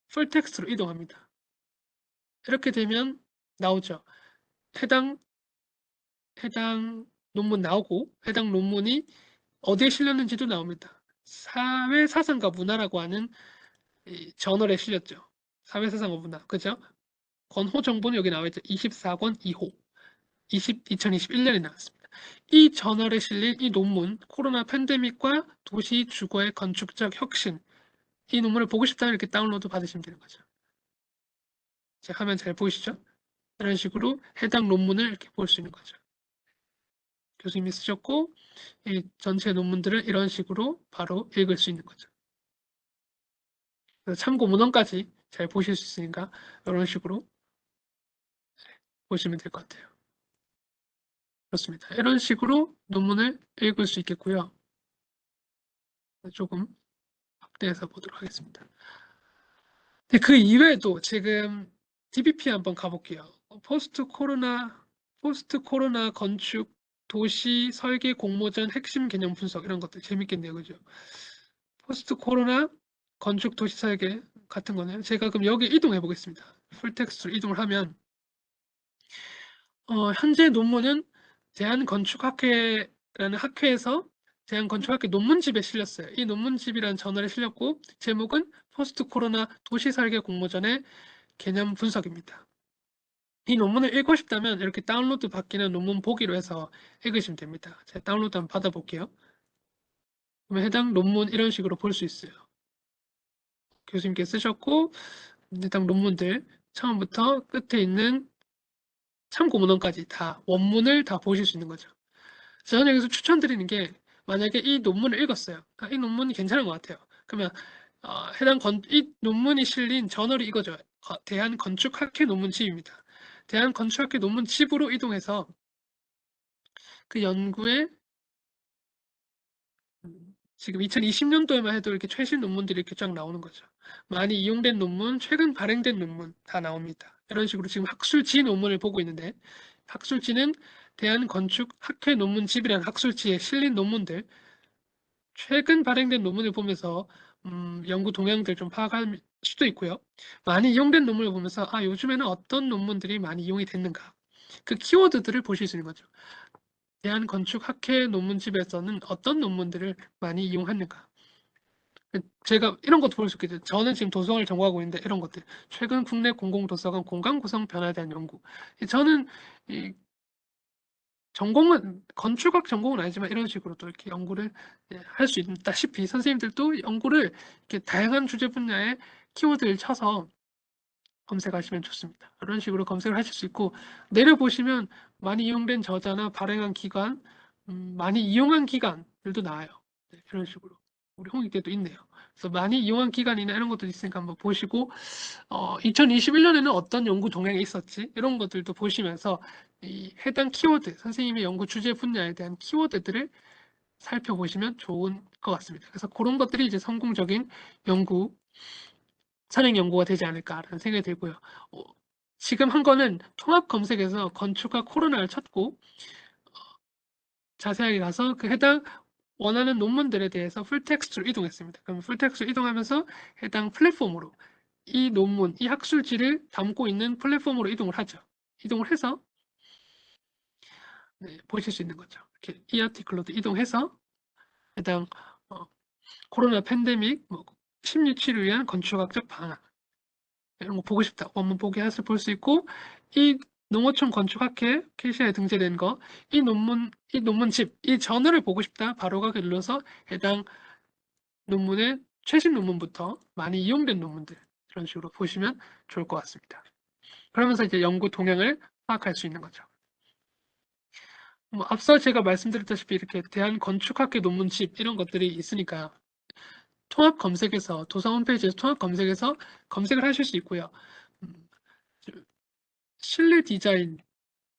풀텍스트로 이동합니다. 이렇게 되면 나오죠. 해당 논문 나오고 해당 논문이 어디에 실렸는지도 나옵니다. 사회사상과 문화라고 하는 이 저널에 실렸죠. 사회사상과 문화. 그죠? 권호 정보는 여기 나와 있죠. 24권 2호. 2021년에 나왔습니다. 이 저널에 실린 이 논문, 코로나 팬데믹과 도시 주거의 건축적 혁신, 이 논문을 보고 싶다면 이렇게 다운로드 받으시면 되는 거죠. 자, 화면 잘 보이시죠? 이런 식으로 해당 논문을 이렇게 볼 수 있는 거죠. 교수님이 쓰셨고 이 전체 논문들을 이런 식으로 바로 읽을 수 있는 거죠. 참고 문헌까지 잘 보실 수 있으니까 이런 식으로 보시면 될 것 같아요. 그렇습니다. 이런 식으로 논문을 읽을 수 있겠고요. 조금 확대해서 보도록 하겠습니다. 그 이외에도 지금 DBP 한번 가볼게요. 포스트 코로나 건축 도시 설계 공모전 핵심 개념 분석, 이런 것들 재밌겠네요. 그죠? 포스트 코로나 건축 도시 설계 같은 거네요. 제가 그럼 여기 이동해 보겠습니다. 풀텍스트로 이동을 하면 현재 논문은 대한건축학회라는 학회에서 대한건축학회 논문집에 실렸어요. 이 논문집이라는 저널에 실렸고 제목은 포스트 코로나 도시 설계 공모전의 개념 분석입니다. 이 논문을 읽고 싶다면 이렇게 다운로드 받기는 논문 보기로 해서 읽으시면 됩니다. 제가 다운로드 한번 받아볼게요. 그러면 해당 논문 이런 식으로 볼 수 있어요. 교수님께 쓰셨고 해당 논문들 처음부터 끝에 있는 참고 문헌까지 다 원문을 다 보실 수 있는 거죠. 저는 여기서 추천드리는 게, 만약에 이 논문을 읽었어요. 이 논문이 괜찮은 것 같아요. 그러면 이 논문이 실린 저널이 이거죠. 대한건축학회 논문집입니다. 대한건축학회 논문집으로 이동해서 그 연구에 지금 2020년도에만 해도 이렇게 최신 논문들이 이렇게 쫙 나오는 거죠. 많이 이용된 논문, 최근 발행된 논문 다 나옵니다. 이런 식으로 지금 학술지 논문을 보고 있는데, 학술지는 대한건축학회 논문집이라는 학술지에 실린 논문들, 최근 발행된 논문을 보면서 연구 동향들 좀 파악할 수도 있고요. 많이 이용된 논문을 보면서 요즘에는 어떤 논문들이 많이 이용이 됐는가, 그 키워드들을 보실 수 있는 거죠. 대한건축학회 논문집에서는 어떤 논문들을 많이 이용했는가? 제가 이런 것도 볼 수 있겠죠. 저는 지금 도서관을 전공하고 있는데 이런 것들. 최근 국내 공공도서관 공간 구성 변화에 대한 연구. 저는 이 전공은 건축학 전공은 아니지만 이런 식으로 또 이렇게 연구를 할 수 있다시피 선생님들도 연구를 이렇게 다양한 주제 분야의 키워드를 쳐서 검색하시면 좋습니다. 이런 식으로 검색을 하실 수 있고 내려보시면 많이 이용된 저자나 발행한 기관, 많이 이용한 기관들도 나와요. 네, 이런 식으로 우리 홍익대도 있네요. 그래서 많이 이용한 기관이나 이런 것도 있으니까 한번 보시고 2021년에는 어떤 연구 동향이 있었지 이런 것들도 보시면서 이 해당 키워드, 선생님의 연구 주제 분야에 대한 키워드들을 살펴보시면 좋은 것 같습니다. 그래서 그런 것들이 이제 성공적인 연구 선행 연구가 되지 않을까라는 생각이 들고요. 지금 한 거는 통합 검색에서 건축과 코로나를 찾고 자세하게 가서 그 해당 원하는 논문들에 대해서 풀텍스트로 이동했습니다. 그럼 풀텍스트로 이동하면서 해당 플랫폼으로 이 논문, 이 학술지를 담고 있는 플랫폼으로 이동을 하죠. 이동을 해서 보실 수 있는 거죠. 이렇게 이 아티클로도 이동해서 해당 코로나 팬데믹, 심리 치료 위한 건축학적 방안 이런 거 보고 싶다. 원문 보기 하서 볼 수 있고 이 농어촌 건축학회 캐시아에 등재된 거, 이 논문집, 이 저널을 보고 싶다. 바로 가기 눌러서 해당 논문의 최신 논문부터 많이 이용된 논문들 이런 식으로 보시면 좋을 것 같습니다. 그러면서 이제 연구 동향을 파악할 수 있는 거죠. 앞서 제가 말씀드렸다시피 이렇게 대한건축학회 논문집 이런 것들이 있으니까 통합 검색에서 도서 홈페이지에서 통합 검색에서 검색을 하실 수 있고요. 실내 디자인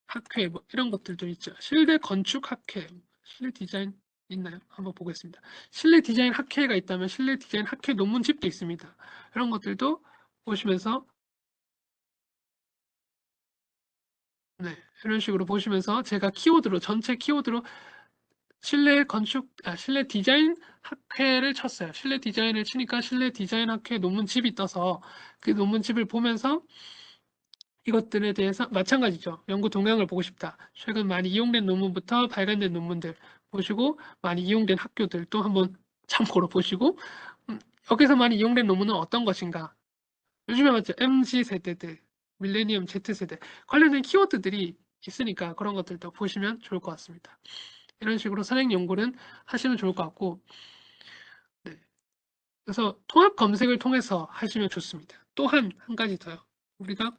학회 뭐 이런 것들도 있죠. 실내 건축 학회, 실내 디자인 있나요? 한번 보겠습니다. 실내 디자인 학회가 있다면 실내 디자인 학회 논문집도 있습니다. 이런 것들도 보시면서 이런 식으로 보시면서 제가 키워드로 전체 키워드로 실내 디자인 학회를 쳤어요. 실내 디자인을 치니까 실내 디자인 학회 논문집이 떠서 그 논문집을 보면서 이것들에 대해서 마찬가지죠. 연구 동향을 보고 싶다. 최근 많이 이용된 논문부터 발간된 논문들 보시고 많이 이용된 학교들 또 한번 참고로 보시고 여기서 많이 이용된 논문은 어떤 것인가. 요즘에 맞죠? MZ세대들, 밀레니엄 Z세대 관련된 키워드들이 있으니까 그런 것들도 보시면 좋을 것 같습니다. 이런 식으로 선행 연구는 하시면 좋을 것 같고 그래서 통합 검색을 통해서 하시면 좋습니다. 또한 한 가지 더요. 우리가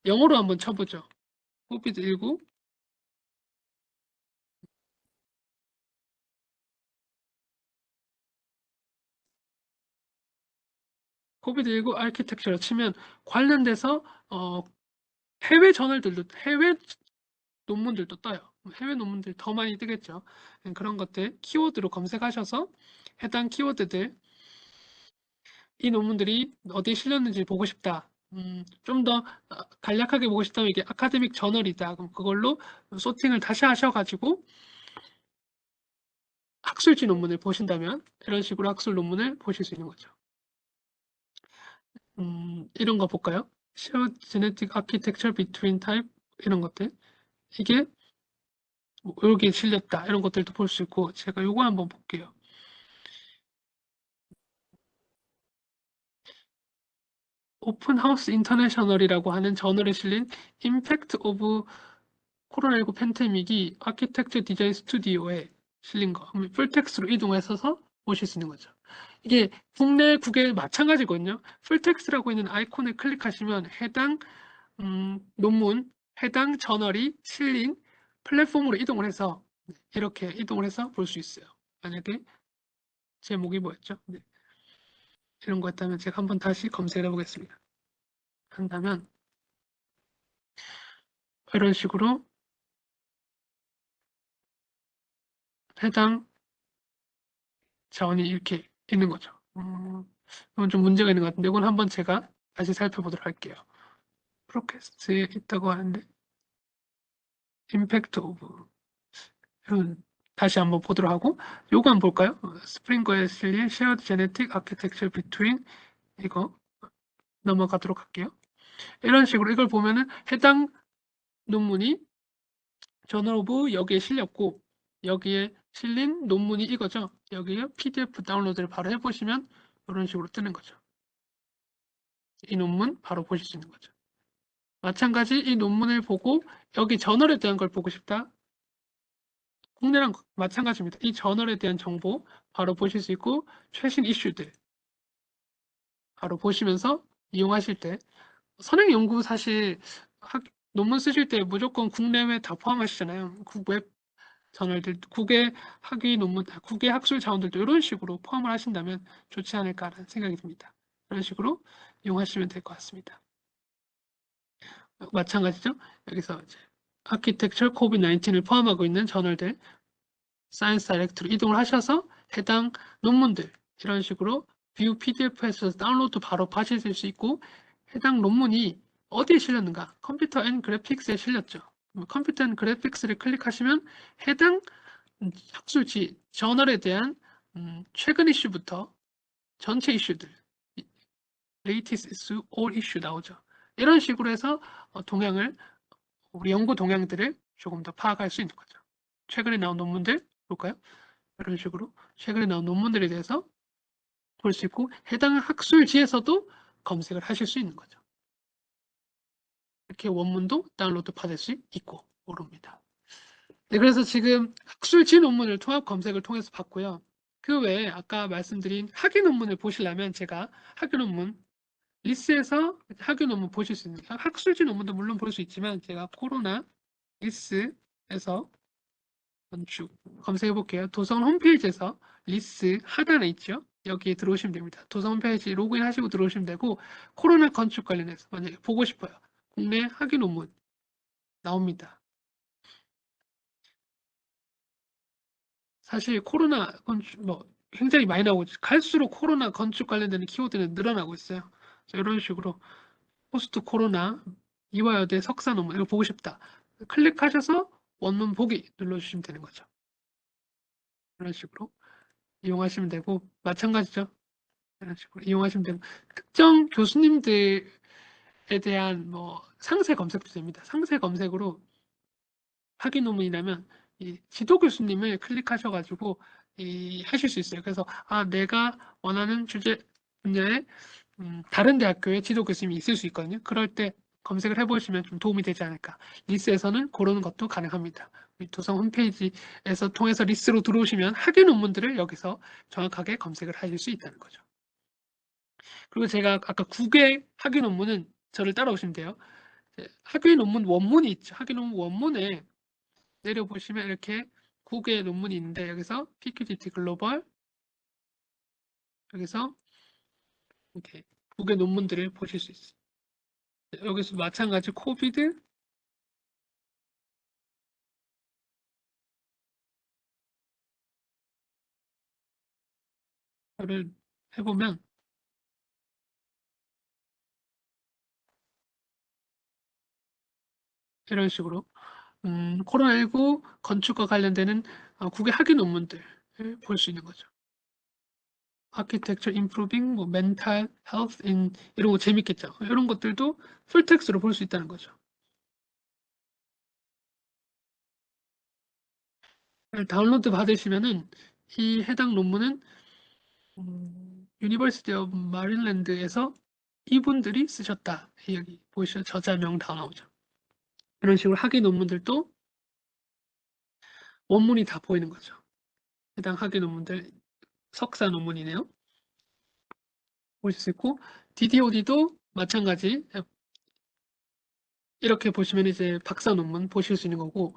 영어로 한번 쳐보죠. 코비드19 코비드19 아키텍처를 치면 관련돼서 해외 저널들도 해외 논문들도 떠요. 해외 논문들 더 많이 뜨겠죠. 그런 것들 키워드로 검색하셔서 해당 키워드들 이 논문들이 어디에 실렸는지 보고 싶다. 좀 더 간략하게 보고 싶다면 이게 아카데믹 저널이다. 그럼 그걸로 소팅을 다시 하셔가지고 학술지 논문을 보신다면 이런 식으로 학술 논문을 보실 수 있는 거죠. 이런 거 볼까요? Shared Genetic Architecture Between Type 이런 것들 이게 뭐 여기에 실렸다 이런 것들도 볼 수 있고 제가 요거 한번 볼게요. 오픈하우스 인터내셔널이라고 하는 저널에 실린 임팩트 오브 코로나19 팬데믹이 아키텍처 디자인 스튜디오에 실린 거 풀텍스트로 이동해서 보실 수 있는 거죠. 이게 국내 국외 마찬가지거든요. 풀텍스트라고 있는 아이콘을 클릭하시면 해당 논문, 해당 저널이 실린 플랫폼으로 이동을 해서 이렇게 이동을 해서 볼 수 있어요. 만약에 제목이 뭐였죠? 이런 거였다면 제가 한번 다시 검색을 해보겠습니다. 한다면 이런 식으로 해당 자원이 이렇게 있는 거죠. 이건 좀 문제가 있는 것 같은데 이건 한번 제가 다시 살펴보도록 할게요. 프로캐스트에 있다고 하는데 임팩트 오브 다시 한번 보도록 하고 요거 한번 볼까요? 스프링거에 실린 Shared Genetic Architecture Between 이거 넘어가도록 할게요. 이런 식으로 이걸 보면은 해당 논문이 저널 오브 여기에 실렸고 여기에 실린 논문이 이거죠. 여기에 PDF 다운로드를 바로 해보시면 이런 식으로 뜨는 거죠. 이 논문 바로 보실 수 있는 거죠. 마찬가지 이 논문을 보고 여기 저널에 대한 걸 보고 싶다. 국내랑 마찬가지입니다. 이 저널에 대한 정보 바로 보실 수 있고 최신 이슈들 바로 보시면서 이용하실 때 선행 연구 사실 논문 쓰실 때 무조건 국내외 다 포함하시잖아요. 국외 저널들, 국외 학위 논문, 국외 학술 자원들도 이런 식으로 포함을 하신다면 좋지 않을까라는 생각이 듭니다. 이런 식으로 이용하시면 될 것 같습니다. 마찬가지죠. 여기서 이제 아키텍처 코비드-19을 포함하고 있는 저널들 사이언스 다이렉트로 이동을 하셔서 해당 논문들 이런 식으로 뷰 PDF에서 다운로드 바로 받으실 수 있고 해당 논문이 어디에 실렸는가? 컴퓨터 앤 그래픽스에 실렸죠. 컴퓨터 앤 그래픽스를 클릭하시면 해당 학술지 저널에 대한 최근 이슈부터 전체 이슈들 latest issue, all issue 나오죠. 이런 식으로 해서 동향을 우리 연구 동향들을 조금 더 파악할 수 있는 거죠. 최근에 나온 논문들 볼까요? 이런 식으로 최근에 나온 논문들에 대해서 볼 수 있고 해당 학술지에서도 검색을 하실 수 있는 거죠. 이렇게 원문도 다운로드 받을 수 있고 모릅니다. 네, 그래서 지금 학술지 논문을 통합 검색을 통해서 봤고요. 그 외에 아까 말씀드린 학위 논문을 보시려면 제가 학위 논문 리스에서 학위 논문 보실 수 있는 학술지 논문도 물론 볼 수 있지만 제가 코로나 리스에서 건축 검색해 볼게요. 도서관 홈페이지에서 리스 하단에 있죠. 여기에 들어오시면 됩니다. 도서관 홈페이지 로그인 하시고 들어오시면 되고 코로나 건축 관련해서 만약에 보고 싶어요. 국내 학위 논문 나옵니다. 사실 코로나 건축 뭐 굉장히 많이 나오고 갈수록 코로나 건축 관련되는 키워드는 늘어나고 있어요. 이런 식으로 포스트 코로나 이화여대 석사 논문 이거 보고 싶다. 클릭하셔서 원문 보기 눌러주시면 되는 거죠. 이런 식으로 이용하시면 되고 마찬가지죠. 이런 식으로 이용하시면 되고 특정 교수님들에 대한 뭐 상세 검색도 됩니다. 상세 검색으로 학위 논문이라면 이 지도 교수님을 클릭하셔가지고 하실 수 있어요. 그래서 내가 원하는 주제 분야에 다른 대학교에 지도 교수님이 있을 수 있거든요. 그럴 때 검색을 해보시면 좀 도움이 되지 않을까. 리스에서는 그런 것도 가능합니다. 도성 홈페이지에서 통해서 리스로 들어오시면 학위 논문들을 여기서 정확하게 검색을 하실 수 있다는 거죠. 그리고 제가 아까 국외 학위 논문은 저를 따라오시면 돼요. 학위 논문 원문이 있죠. 학위 논문 원문에 내려보시면 이렇게 국외 논문이 있는데 여기서 PQDT 글로벌 여기서 이렇게 국외 논문들을 보실 수 있어요. 여기서 마찬가지 코비드 를 해보면 이런 식으로 코로나19 건축과 관련되는 국외 학위 논문들을 볼 수 있는 거죠. Architecture Improving, 뭐 Mental Health in 이런 거 재밌겠죠. 이런 것들도 풀텍스트로 볼 수 있다는 거죠. 다운로드 받으시면은 이 해당 논문은 유니버시티 오브 마릴랜드에서 이분들이 쓰셨다. 여기 보시죠. 저자명 다 나오죠. 이런 식으로 학위 논문들도 원문이 다 보이는 거죠. 해당 학위 논문들 석사 논문이네요. 보실 수 있고 DDOD도 마찬가지 이렇게 보시면 이제 박사 논문 보실 수 있는 거고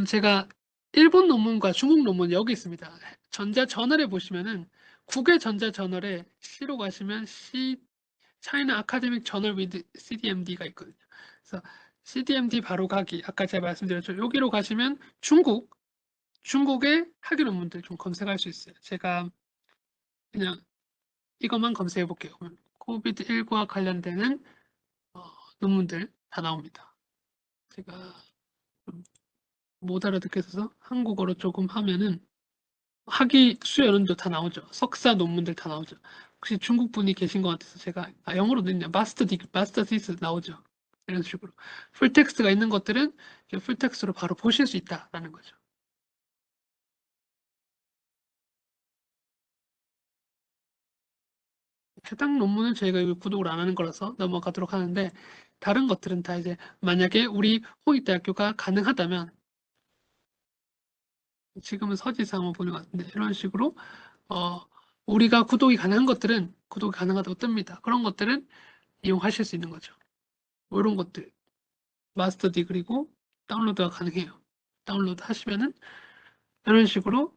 제가 일본 논문과 중국 논문 여기 있습니다. 전자저널에 보시면은 국외 전자저널에 C로 가시면 China Academic Journal with CDMD가 있거든요. 그래서 CDMD 바로 가기 아까 제가 말씀드렸죠. 여기로 가시면 중국의 학위 논문들 좀 검색할 수 있어요. 제가 그냥 이것만 검색해 볼게요. 코비드19와 관련되는 논문들 다 나옵니다. 제가 못 알아듣겠어서 한국어로 조금 하면은 학위 수요연도 다 나오죠. 석사 논문들 다 나오죠. 혹시 중국 분이 계신 것 같아서 제가 영어로 넣냐 마스터 디스 나오죠. 이런 식으로. 풀텍스트가 있는 것들은 풀텍스트로 바로 보실 수 있다라는 거죠. 해당 논문은 저희가 이거 구독을 안 하는 거라서 넘어가도록 하는데, 다른 것들은 다 이제 만약에 우리 홍익대학교가 가능하다면, 지금은 서지사 한번 보는 것 같은데, 이런 식으로 우리가 구독이 가능한 것들은 구독이 가능하다고 뜹니다. 그런 것들은 이용하실 수 있는 거죠. 뭐 이런 것들 마스터 디그리고 다운로드가 가능해요. 다운로드 하시면은 이런 식으로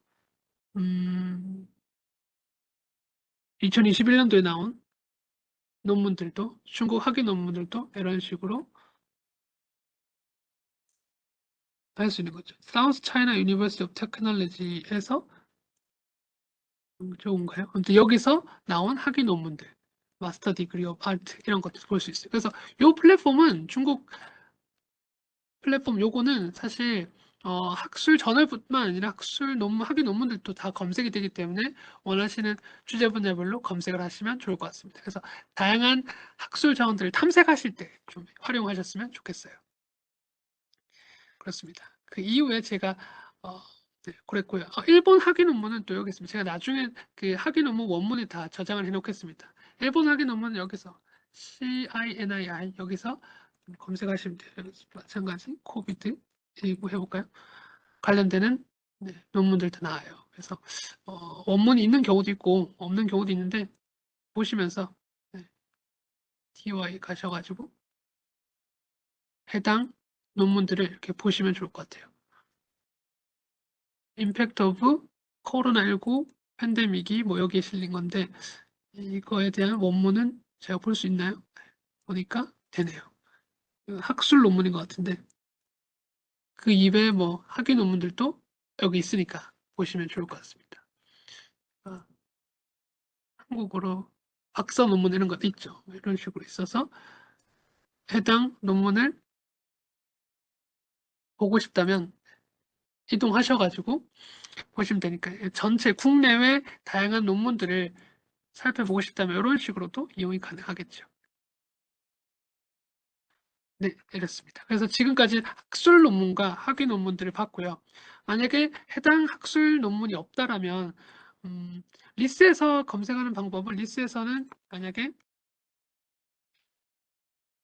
2021년도에 나온 논문들도, 중국 학위 논문들도 이런 식으로 할 수 있는 거죠. 사우스 차이나 유니버시티 오브 테크놀로지에서 좋은가요? 아무튼 여기서 나온 학위 논문들, 마스터 디그리 오브 아트 이런 것들 볼 수 있어요. 그래서 이 플랫폼은 중국 플랫폼 요거는 사실 학술 저널뿐만 아니라 학술 논문, 학위 논문들도 다 검색이 되기 때문에 원하시는 주제 분야별로 검색을 하시면 좋을 것 같습니다. 그래서 다양한 학술 자원들을 탐색하실 때 좀 활용하셨으면 좋겠어요. 그렇습니다. 그 이후에 제가 네, 그랬고요. 일본 학위 논문은 또 여기 있습니다. 제가 나중에 그 학위 논문 원문에 다 저장을 해놓겠습니다. 일본 학위 논문은 여기서 CINII 여기서 검색하시면 돼요. 마찬가지 코비드 19 해볼까요? 관련되는 네, 논문들 다 나와요. 그래서 원문이 있는 경우도 있고 없는 경우도 있는데 보시면서 네, TY 가셔가지고 해당 논문들을 이렇게 보시면 좋을 것 같아요. 임팩트 오브 코로나19 팬데믹이 뭐 여기에 실린 건데 이거에 대한 원문은 제가 볼 수 있나요? 보니까 되네요. 학술 논문인 것 같은데 그 이외에 뭐 학위 논문들도 여기 있으니까 보시면 좋을 것 같습니다. 한국어로 박사 논문 이런 것도 있죠. 이런 식으로 있어서 해당 논문을 보고 싶다면 이동하셔가지고 보시면 되니까 전체 국내외 다양한 논문들을 살펴보고 싶다면 이런 식으로도 이용이 가능하겠죠. 네, 이렇습니다. 그래서 지금까지 학술 논문과 학위 논문들을 봤고요. 만약에 해당 학술 논문이 없다라면 리스에서 검색하는 방법은 리스에서는 만약에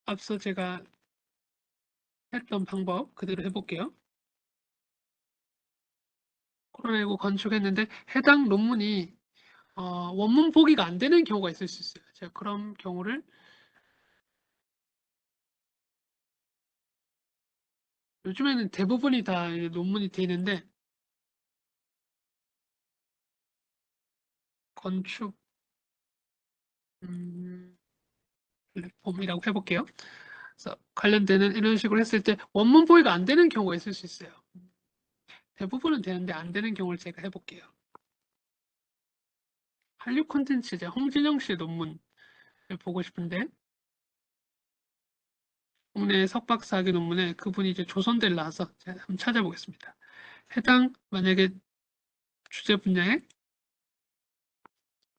앞서 제가 했던 방법 그대로 해볼게요. 코로나19 건축했는데 해당 논문이 원문 보기가 안 되는 경우가 있을 수 있어요. 제가 그런 경우를 요즘에는 대부분이 다 논문이 되는데 건축 플랫폼이라고 해볼게요. 그래서 관련되는 이런 식으로 했을 때 원문 보기가 안 되는 경우가 있을 수 있어요. 대부분은 되는데 안 되는 경우를 제가 해볼게요. 한류 콘텐츠 제 홍진영 씨의 논문을 보고 싶은데 국내 석박사 학위 논문에 그분이 이제 조선대를 나와서 제가 한번 찾아보겠습니다. 해당 만약에 주제 분야에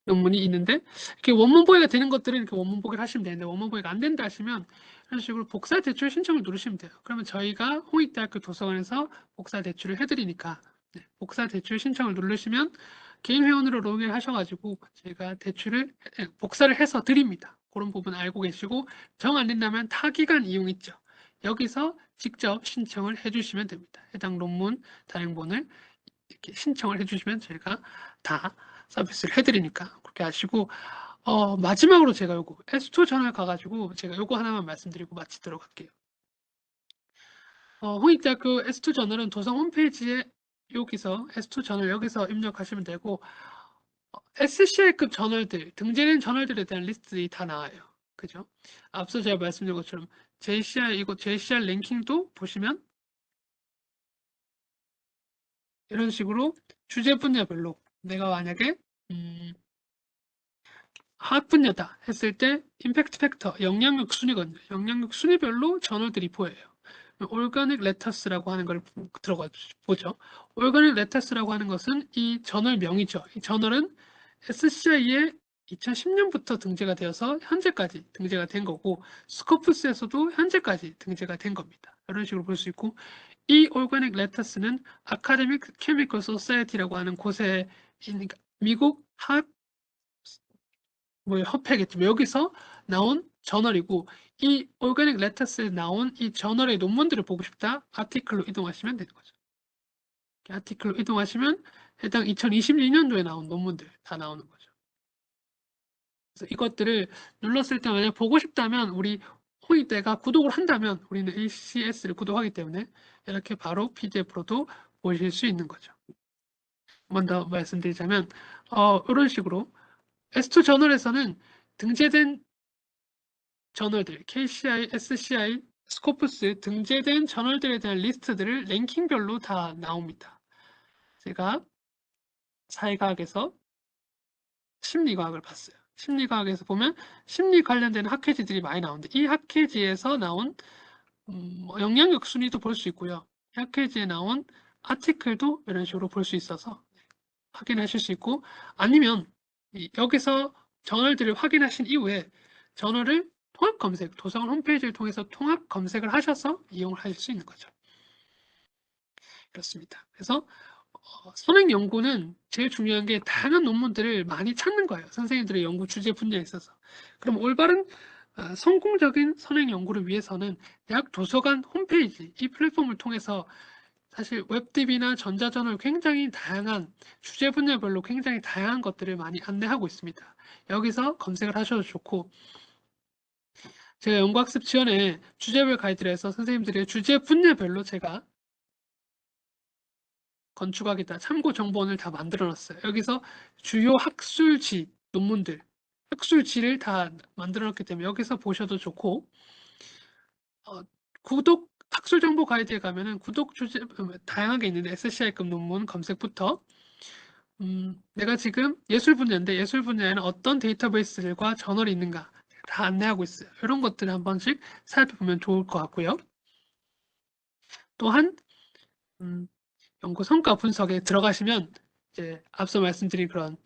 논문이 있는데 이렇게 원문 보기가 되는 것들은 이렇게 원문 보기를 하시면 되는데 원문 보기가 안 된다 하시면 이런 식으로 복사 대출 신청을 누르시면 돼요. 그러면 저희가 홍익대학교 도서관에서 복사 대출을 해드리니까 네, 복사 대출 신청을 누르시면 개인 회원으로 로그인 하셔가지고 저희가 대출을 복사를 해서 드립니다. 그런 부분 알고 계시고 정 안 된다면 타기간 이용 있죠. 여기서 직접 신청을 해주시면 됩니다. 해당 논문 단행본을 이렇게 신청을 해주시면 저희가 다 서비스를 해드리니까 그렇게 하시고 마지막으로 제가 요거 S2 전화 가가지고 제가 요거 하나만 말씀드리고 마치도록 할게요. 홍익대학교 S2 저널은 도성 홈페이지에 여기서 S2 저널 여기서 입력하시면 되고 SCI급 저널들 등재된 저널들에 대한 리스트들이 다 나와요. 그죠? 앞서 제가 말씀드린 것처럼 JCI 이거 JCI 랭킹도 보시면 이런 식으로 주제 분야별로 내가 만약에 화학 분야다 했을 때 임팩트 팩터 영향력 순위거든요. 영향력 순위별로 저널들이 보여요. 올가닉 레터스라고 하는 걸 들어가 보죠. 올가닉 레터스라고 하는 것은 이 저널명이죠. 이 저널은 SCI의 2010년부터 등재가 되어서 현재까지 등재가 된 거고, 스코프스에서도 현재까지 등재가 된 겁니다. 이런 식으로 볼 수 있고, 이 오르가닉 레터스는 아카데믹 케미컬 소사이티라고 하는 곳에 있는 미국 학 협회겠죠. 여기서 나온 저널이고, 이 오르가닉 레터스에 나온 이 저널의 논문들을 보고 싶다, 아티클로 이동하시면 되는 거죠. 아티클로 이동하시면 해당 2022년도에 나온 논문들 다 나오는 거죠. 그래서 이것들을 눌렀을 때 만약 보고 싶다면 우리 홍익대가 구독을 한다면 우리는 ACS를 구독하기 때문에 이렇게 바로 PDF로도 보실 수 있는 거죠. 한 번 더 말씀드리자면 이런 식으로 S2 저널에서는 등재된 저널들 KCI, SCI, 스코프스 등재된 저널들에 대한 리스트들을 랭킹별로 다 나옵니다. 제가 사회과학에서 심리과학을 봤어요. 심리과학에서 보면 심리 관련된 학회지들이 많이 나오는데 이 학회지에서 나온 영향력 순위도 볼 수 있고요. 이 학회지에 나온 아티클도 이런 식으로 볼 수 있어서 확인하실 수 있고, 아니면 여기서 저널들을 확인하신 이후에 저널을 통합 검색, 도서관 홈페이지를 통해서 통합 검색을 하셔서 이용을 하실 수 있는 거죠. 그렇습니다. 그래서 선행 연구는 제일 중요한 게 다양한 논문들을 많이 찾는 거예요. 선생님들의 연구 주제 분야에 있어서. 그럼 올바른 성공적인 선행 연구를 위해서는 대학 도서관 홈페이지, 이 플랫폼을 통해서 사실 웹DB나 전자저널 굉장히 다양한 주제 분야별로 굉장히 다양한 것들을 많이 안내하고 있습니다. 여기서 검색을 하셔도 좋고, 제가 연구학습 지원에 주제별 가이드를 해서 선생님들의 주제 분야별로 제가 건축학이다 참고 정보원을 다 만들어 놨어요. 여기서 주요 학술지 논문들, 학술지를 다 만들어 놨기 때문에 여기서 보셔도 좋고, 구독 학술 정보 가이드에 가면은 구독 주제 다양하게 있는데 SCI급 논문 검색부터 내가 지금 예술 분야인데 예술 분야에는 어떤 데이터베이스들과 저널이 있는가 다 안내하고 있어요. 이런 것들을 한 번씩 살펴보면 좋을 것 같고요. 또한 연구 성과 분석에 들어가시면 이제 앞서 말씀드린 그런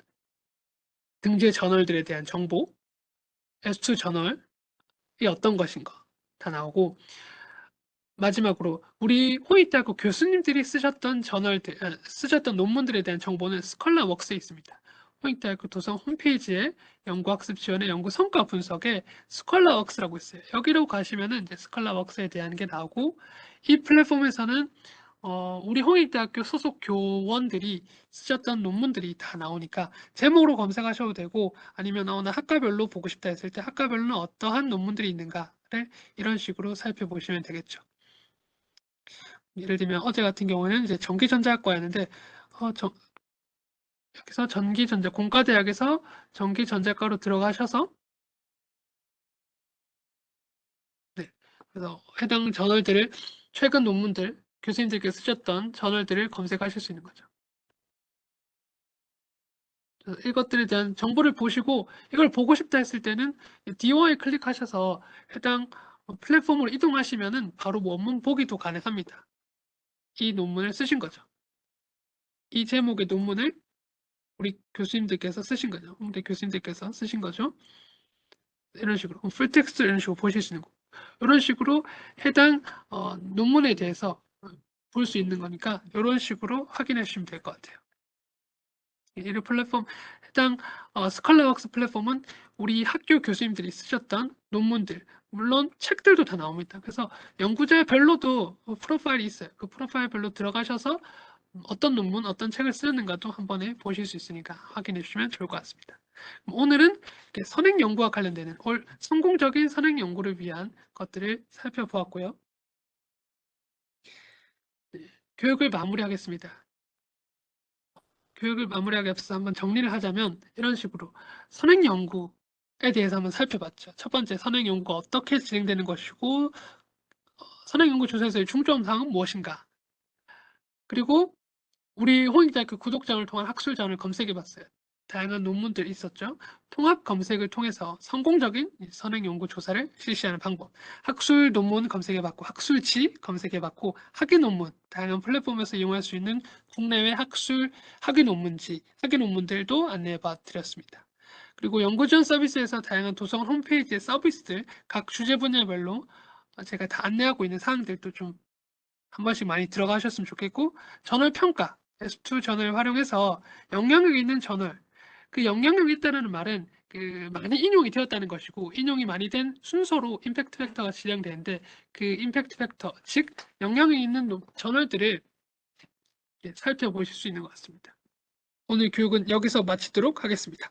등재 저널들에 대한 정보, S2 저널이 어떤 것인가 다 나오고, 마지막으로 우리 홍익대학교 교수님들이 쓰셨던 쓰셨던 논문들에 대한 정보는 스컬러웍스에 있습니다. 홍익대학교 도서관 홈페이지에 연구학습 지원의 연구 성과 분석에 스컬러웍스라고 있어요. 여기로 가시면은 이제 스컬러웍스에 대한 게 나오고, 이 플랫폼에서는 우리 홍익대학교 소속 교원들이 쓰셨던 논문들이 다 나오니까 제목으로 검색하셔도 되고, 아니면 나 학과별로 보고 싶다 했을 때 학과별로는 어떠한 논문들이 있는가를 이런 식으로 살펴보시면 되겠죠. 예를 들면 어제 같은 경우에는 이제 전기전자학과였는데 여기서 전기전자 공과대학에서 전기전자과로 들어가셔서 그래서 해당 저널들을 최근 논문들 교수님들께서 쓰셨던 저널들을 검색하실 수 있는 거죠. 이것들에 대한 정보를 보시고 이걸 보고 싶다 했을 때는 DOI 클릭하셔서 해당 플랫폼으로 이동하시면은 바로 원문 보기도 가능합니다. 이 논문을 쓰신 거죠. 이 제목의 논문을 우리 교수님들께서 쓰신 거죠. 우리 교수님들께서 쓰신 거죠. 이런 식으로 풀텍스트 이런 식으로 보실 수 있는 거. 이런 식으로 해당 논문에 대해서 볼 수 있는 거니까 이런 식으로 확인해 주시면 될 것 같아요. 이 플랫폼 해당 스컬러웍스 플랫폼은 우리 학교 교수님들이 쓰셨던 논문들, 물론 책들도 다 나옵니다. 그래서 연구자별로도 프로파일이 있어요. 그 프로파일별로 들어가셔서 어떤 논문, 어떤 책을 쓰는가도 한 번에 보실 수 있으니까 확인해 주시면 좋을 것 같습니다. 오늘은 선행 연구와 관련되는 성공적인 선행 연구를 위한 것들을 살펴보았고요. 교육을 마무리하겠습니다. 교육을 마무리하기 앞서서 한번 정리를 하자면 이런 식으로 선행 연구에 대해서 한번 살펴봤죠. 첫 번째, 선행 연구가 어떻게 진행되는 것이고 선행 연구 조사에서의 중점 사항은 무엇인가. 그리고 우리 홍익대학교 구독장을 통한 학술자를 검색해봤어요. 다양한 논문들이 있었죠. 통합 검색을 통해서 성공적인 선행 연구 조사를 실시하는 방법. 학술 논문 검색해봤고, 학술지 검색해봤고, 학위 논문, 다양한 플랫폼에서 이용할 수 있는 국내외 학술 학위 논문들도 안내해봐 드렸습니다. 그리고 연구 지원 서비스에서 다양한 도서관 홈페이지의 서비스들 각 주제 분야별로 제가 다 안내하고 있는 사항들도 좀 한 번씩 많이 들어가셨으면 좋겠고, 저널 평가, S2 저널 활용해서 영향력 있는 저널, 그 영향력 있다라는 말은 그 많이 인용이 되었다는 것이고, 인용이 많이 된 순서로 임팩트 팩터가 지정되는데, 그 임팩트 팩터, 즉 영향력 있는 저널들을 살펴보실 수 있는 것 같습니다. 오늘 교육은 여기서 마치도록 하겠습니다.